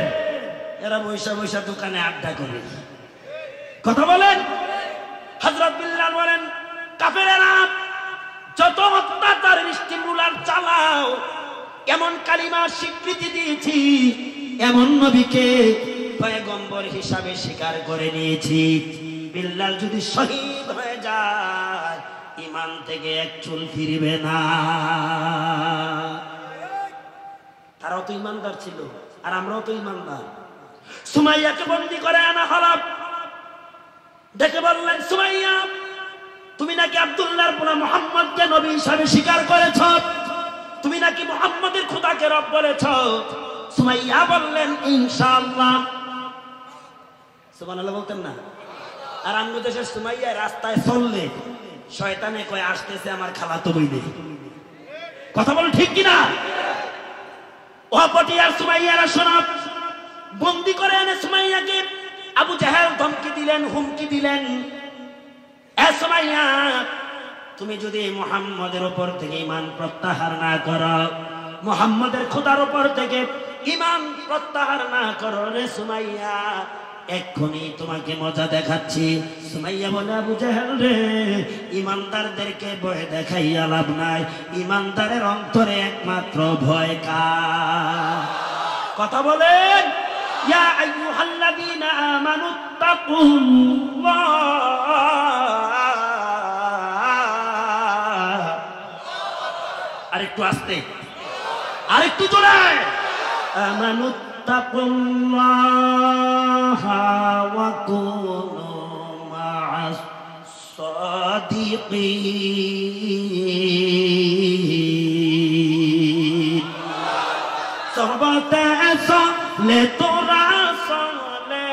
এরা বৈশা বৈশা দোকানে আড্ডা করে কথা বলেন। হযরত বিল্লাল বলেন, কাফেরেরা যত অত্যাচারের স্টিম রুলার চালাও, এমন কালিমার স্বীকৃতি দিয়েছি, এমন নবীকে পয়গম্বর হিসাবে স্বীকার করে নিয়েছি, বিল্লাল যদি শহীদ হয়ে যায় ঈমান থেকে এক চুল ফিরবে না। তারাও তো ঈমানদার ছিল, আর আমরাও তো ঈমানদার। সুমাইয়াকে বন্দী করে আনা হলো, ডেকে বললেন, সুমাইয়া তুমি নাকি আব্দুল্লাহর পুরা মুহাম্মদকে নবী হিসাবে স্বীকার করেছ, তুমি নাকি মুহাম্মদের খোদাকে রব বলেছ। সুমাইয়া বললেন, ইনশাআল্লাহ। সুবহানাল্লাহ বলতেন না? আর অন্য দেশের সুমাইয়া রাস্তায় চললে শয়তানে কয়, আসতেছে আমার খালাতো বইনে। কথা বল ঠিক কিনা? ওহাপটিয়ার সুমাইয়ারা শোনাব, বন্দী করে এনে সুমাইয়াকে আবু জাহেল ধমকি দিলেন, হুমকি দিলেন, এ সুমাইয়া তুমি যদি মুহাম্মদের উপর থেকে ঈমান প্রত্যাহার না করো, মুহাম্মদের খোদার উপর থেকে ঈমান প্রত্যাহার না করো রে সুমাইয়া, এক্ষুনি তোমাকে মজা দেখাচ্ছি। সুমাইয়া বলে, আবু জাহেল রে, ঈমানদারদেরকে ভয় দেখাইয়া লাভ নাই, ঈমানদারের অন্তরে একমাত্র ভয় কার? কথা বলেন। ইয়া আইয়ুহাল্লাযীনা আমানুত্তাকুল্লাহ, আরেকটু আস্তে, আরেকটু জোরে, আমানুত্তাকুল্লাহ ওয়া কুনু মা'আস সাদিকিন। সহবতে চলে তোরা চলে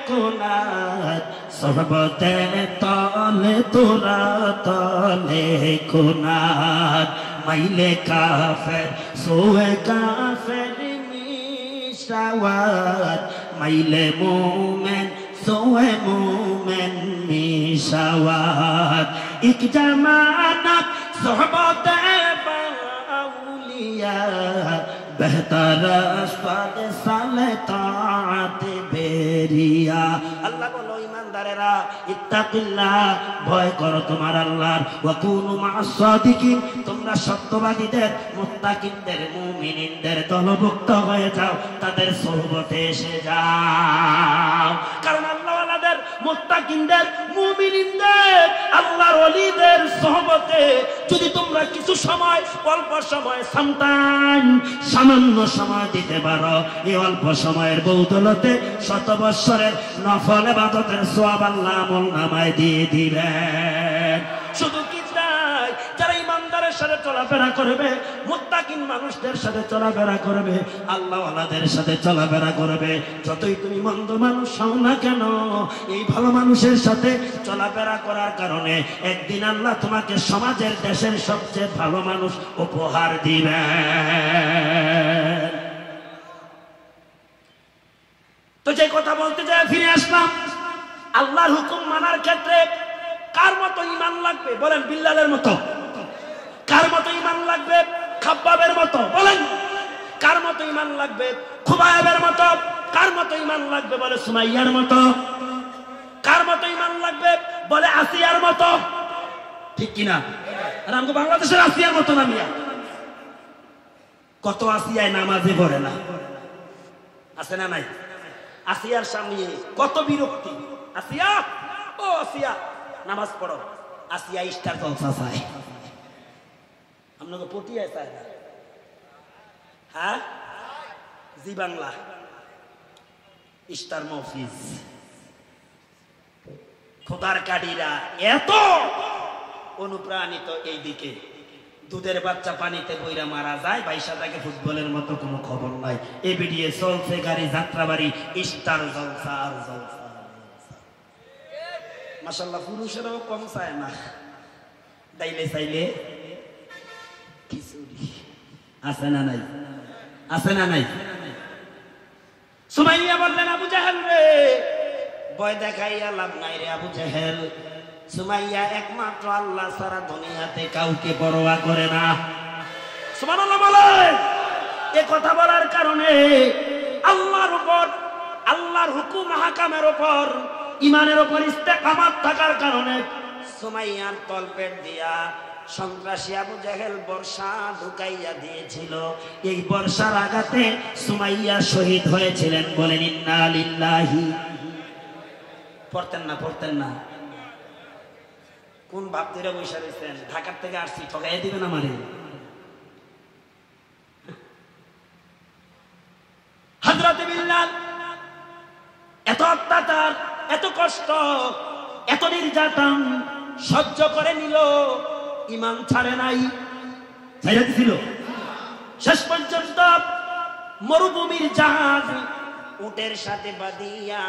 কোনাত, সহবতে তলে তোরা তলে কোনাত, মাইলে কাফের সোয়ে কাফের মিশাওয়াত, মাইলে মুমিন সোয়ে মুমিন মিশাওয়াত। এক জামানাত সোহবতে বাউলিয়া, বেহতর আসফাদ সালে তাআত বেরিয়া। আল্লাহ বলো, ঈমানদারেরা ইত্তাকিল্লাহ, ভয় করো তোমার আল্লাহর, ওয়া কুনু মা'আস সাদিকিন, তোমরা সত্যবাদীদের, মুত্তাকিনদের, মুমিনিনদের দলভুক্ত হয়ে যাও, তাদের সোহবতে এসে যাও। কারণ আল্লাহওয়ালাদের, মুত্তাকিনদের, মুমিনিনদের, আল্লাহর ওলিদের সোহবতে যদি তোমরা কিছু সময়, অল্প সময়, সামান্য সময় দিতে পারো, এই অল্প সময়ের বদৌলতে শত বৎসরের নফল ইবাদতের সওয়াব আল্লাহ আমলনামায় দিয়ে দিবেন। শুধু কি তাই, যারা ঈমানদারের সাথে চলাফেরা করবে, মুত্তাকিন মানুষদের সাথে চলাফেরা করবে, আল্লাহওয়ালাদের সাথে চলাফেরা করবে, যতই তুমি মন্দ মানুষ হও না কেন, এই ভালো মানুষের সাথে চলাফেরা করার কারণে একদিন আল্লাহ তোমাকে সমাজের, দেশের সবচেয়ে ভালো মানুষ উপহার দিবেন। তো যে কথা বলতে যায় ফিরে আসলাম, আল্লাহর হুকুম মানার ক্ষেত্রে কার মতো ঈমান লাগবে? বলেন, বিল্লালের মতো। কার মতো ঈমান লাগবে? খাব্বাবের মতো। বলেন, কার মতো ঈমান লাগবে? খুবাইবের মতো। কার মতো ঈমান লাগবে? বলে সুমাইয়ার মতো। কার মতো ঈমান লাগবে? বলে আসিয়ার মতো। ঠিক কিনা? আর আমাকে বাংলাদেশের আসিয়ার মতো না মিয়া। কত আসিয়ায় নামাজে পড়ে না, আছে না নাই? আসিয়ার সামনে কত বিরক্তি। আসিয়া, ও আসিয়া, নামাজ পড়ো। আসিয়া স্টার জলসা চায়, আপনাকে পটিয়ায় চায় না। হ্যাঁ, জি বাংলা, স্টার মফিজ, খোদার কাডিরা এত অনুপ্রাণিত এই দিকে দুধের বাচ্চা পানিতে বইরা মারা যায়, 22 ফুটবলের মতো কোনো খবর নাই। এবিডিএ চলছে গাড়ি, যাত্রাবাড়ি, স্টার জলসা আর জলসা। মাশাআল্লাহ, পুরুষেরাও কম চায় না, দাইলে চাইলে খিচুড়ি আছে না নাই? আছে না নাই? সুমাইয়া বললেন, আবু জাহেল রে, ভয় দেখাইয়া লাভ নাই রে আবু জাহেল। সুমাইয়া একমাত্র আল্লাহ ছাড়া দুনিয়াতে কাউকে পরোয়া করে না। সুবহানাল্লাহ বলেন। এই কথা বলার কারণে আল্লাহর উপর, আল্লাহর হুকুম হাকামের উপর, ইমানের উপর ইস্তেকামাত থাকার কারণে সুমাইয়ার তলপেট দিয়া সন্ত্রাসী আবু জাহেল বর্ষা ঢুকাইয়া দিয়েছিল। এই বর্ষার আঘাতে সুমাইয়া শহীদ হয়েছিলেন। বলেন ইন্না লিল্লাহি। পড়তেন না, পড়তেন না? কোন বাপ ধরে বসে রয়েছেন? ঢাকার থেকে আসছি, ঠকাইয়া দিবেন আমারে? হযরত বিল্লাল এত অত্যাচার, এত কষ্ট, এত নির্যাতন সহ্য করে নিল, ইমান ছাড়ে নাই, ছেড়ে দিছিল। শেষ পর্যন্ত মরুভূমির জাহাজ উটের সাথে বাঁধিয়া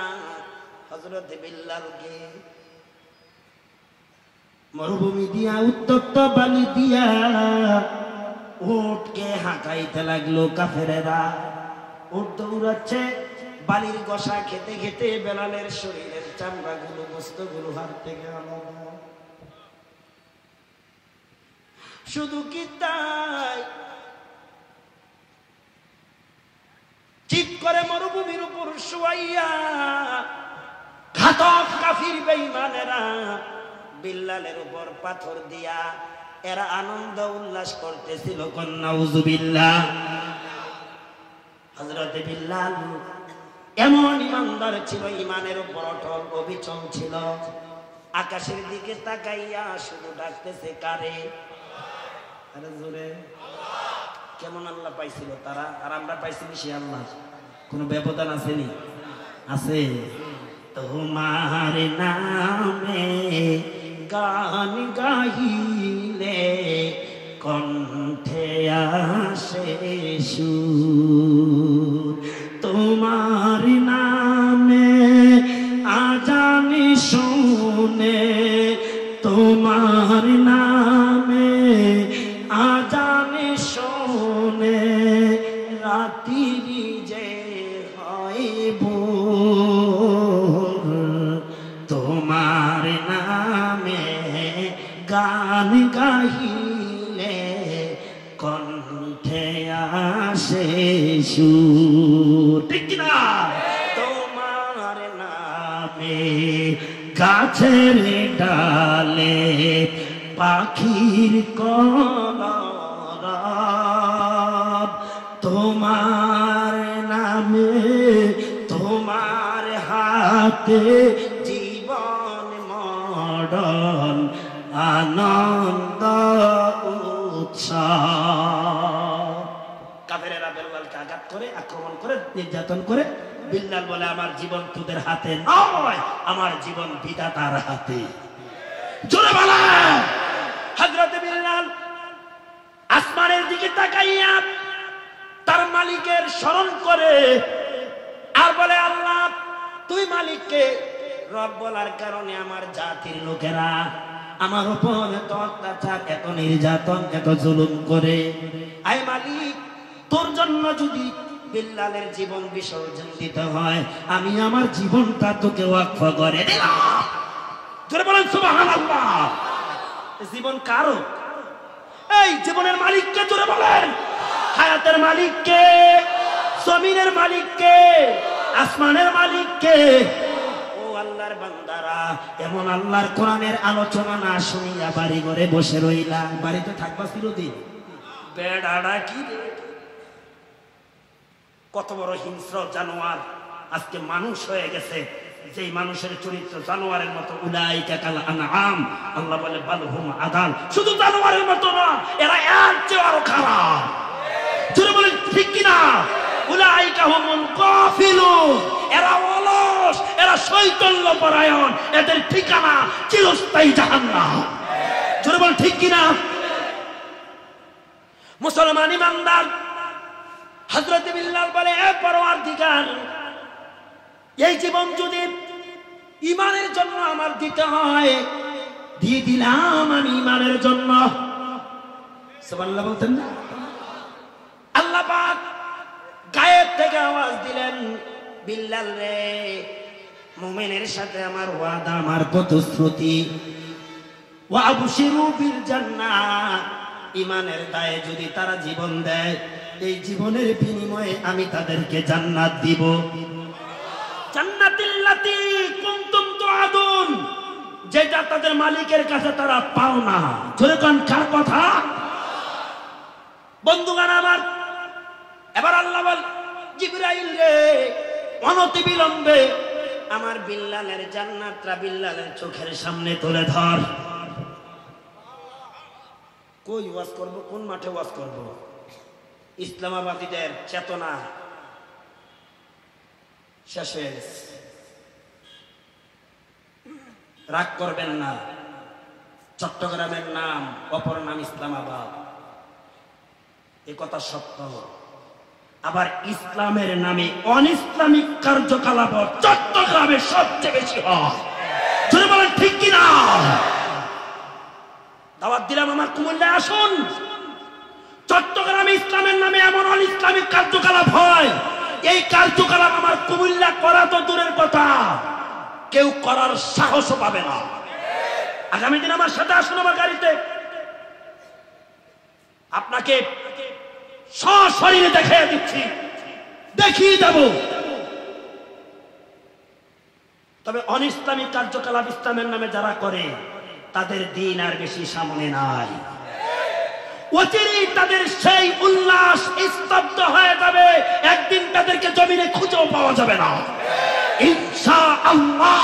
হযরত বিল্লালকে মরুভূমি দিয়া, উত্তপ্ত বালি দিয়া উটকে হাঁকাইতে লাগলো কাফেরেরা। উট দৌড়াচ্ছে, বালির গোসা খেতে খেতে বেলালের শরীরের চামড়াগুলো, গোস্তগুলো হাত থেকে আলাদা। শুধু কি তাই, চিৎ করে মরুভূমির উপর শুয়াইয়া ঘাতক কাফির বেঈমানেরা বিল্লালের উপর পাথর দিয়া এরা আনন্দ উল্লাস করতেছিল। নাউযুবিল্লাহ। হযরত বিল্লাল এমন ইমানদার ছিল, ইমানের উপর অটল অবিচল ছিল। আকাশের দিকে তাকাইয়া শুধু ডাকতেছে কারে? আরে জোরে। কেমন আল্লাহ পাইছিল তারা, আর আমরা পাইছি সে আল্লাহ? কোন ব্যবধান আসেনি? আছে। তোমার নামে গান গাইলে কণ্ঠে আসে সুর, তোমার নামে আজান শুনে, তোমার নামে আজান শুনে রাত্রি যে হয় ভোর, তোমার নামে গান গাইলে কণ্ঠে আসে সুর। ঠিক না? তোমার নামে গাছের ডালে পাখির কলরব, তোমার নামে, তোমার হাতে জীবন মরণ আনন্দ উৎসব। কাফেরেরা বিল্লালকে আঘাত করে, আক্রমণ করে, নির্যাতন করে। বিল্লাল বলে, আমার জীবন তোদের হাতে নয়, আমার জীবন বিধাতার হাতে। জোরে বলা। হযরত বিল্লাল আসমানের দিকে তাকাইয়া তার মালিকের স্মরণ করে আর বলে, আল্লাহ তুই মালিককে রব বলার কারণে আমার জাতির লোকেরা আমার উপর এত অত্যাচার, এত নির্যাতন, এত জুলুম করে। আয় মালিক, তোর জন্য যদি বিল্লালের জীবন বিসর্জন দিতে হয়, আমি আমার জীবনটা তোকে ওয়াকফ করে দিলাম। জোরে বলেন সুবহানাল্লাহ। জীবন কারো? এই জীবনের মালিককে জোরে বলেন। হায়াতের মালিককে, জমিনের মালিককে, আসমানের মালিককে। ও আল্লাহর বান্দারা, এমন আল্লাহর কোরআনের আলোচনা না শুনিয়া বাড়ি ঘরে বসে রইলা। বাড়িতে থাকবা চিরদিন? বেড়াড়া কি রে, কত বড় হিংস্র জানোয়ার আজকে মানুষ হয়ে গেছে, যেই মানুষের চরিত্র জানোয়ারের মতো। উলাইকা কাল আনআম, আল্লাহ বলে বাল হুম আদাল। শুধু জানোয়ারের মতো না, এরা এর চেয়ে আরো খারাপ। জোরে বলেন ঠিক কি না? উলাইকা হুমুল গাফিলুন, এরা অলস, এরা শয়তানপরায়ণ, এদের ঠিকানা চিরস্থায়ী জাহান্নাম। জোরে বল ঠিক কিনা? মুসলমান ইমানদার হযরত বিল্লাল বলে, এ পরওয়ারদিগার, এই জীবন যদি ইমানের জন্য আমার দিতে হয়, দিয়ে দিলাম আমি ইমানের জন্য। সুবহানাল্লাহ বলতেন না? আল্লাহ পাক গায়েব থেকে আওয়াজ দিলেন, বিল্লাল রে, মুমিনের সাথে আমার ওয়াদা, আমার প্রতিশ্রুতি, ওয়া আবশিরু বিল জান্নাহ, ইমানের দায়ে যদি তারা জীবন দেয়, এই জীবনের বিনিময়ে আমি তাদেরকে জান্নাত দিব। জান্নাতিল্লাতী কুনতুম তুআদুন, যেটা তাদের মালিকের কাছে তারা পাও না। জোরে কোন কার কথা? বন্ধুগণ আমার, এবার আল্লাহ বল, জিবরাইল রে, অনতি বিলম্বে আমার বিল্লালের জান্নাতটা বিল্লালের চোখের সামনে তুলে ধর। কই ওয়াজ করব? কোন মাঠে ওয়াজ করব? ইসলামাবাদীদের চেতনা শেষ হয়ে গেছে। রাগ করবেন না, চট্টগ্রামের নাম, অপর নাম ইসলামাবাদ, এ কথা সত্য। আবার ইসলামের নামে অনিসলামিক কার্যকলাপ চট্টগ্রামে সবচেয়ে বেশি হয়। জোরে বলেন ঠিক কিনা? দাওয়াত দিলাম আমার কুমিল্লায় আসুন। চট্টগ্রামে ইসলামের নামে এমন অনিসলামিক কার্যকলাপ হয়, এই কার্যকলাপ আমার কুমিল্লা করা তো দূরের কথা, কেউ করার সাহসও পাবে না। আগামী দিন আমার সাথে আসুন আমার গাড়িতে, আপনাকে সশরীরে দেখিয়ে দিচ্ছি, দেখিয়ে দেব। তবে অনিসলামিক কার্যকলাপ ইসলামের নামে যারা করে, তাদের দিন আর বেশি সামনে নাই। অচিরেই তাদের সেই উল্লাস স্তব্ধ হয়ে যাবে, একদিন তাদেরকে জমিনে খুঁজেও পাওয়া যাবে না ইনশাআল্লাহ।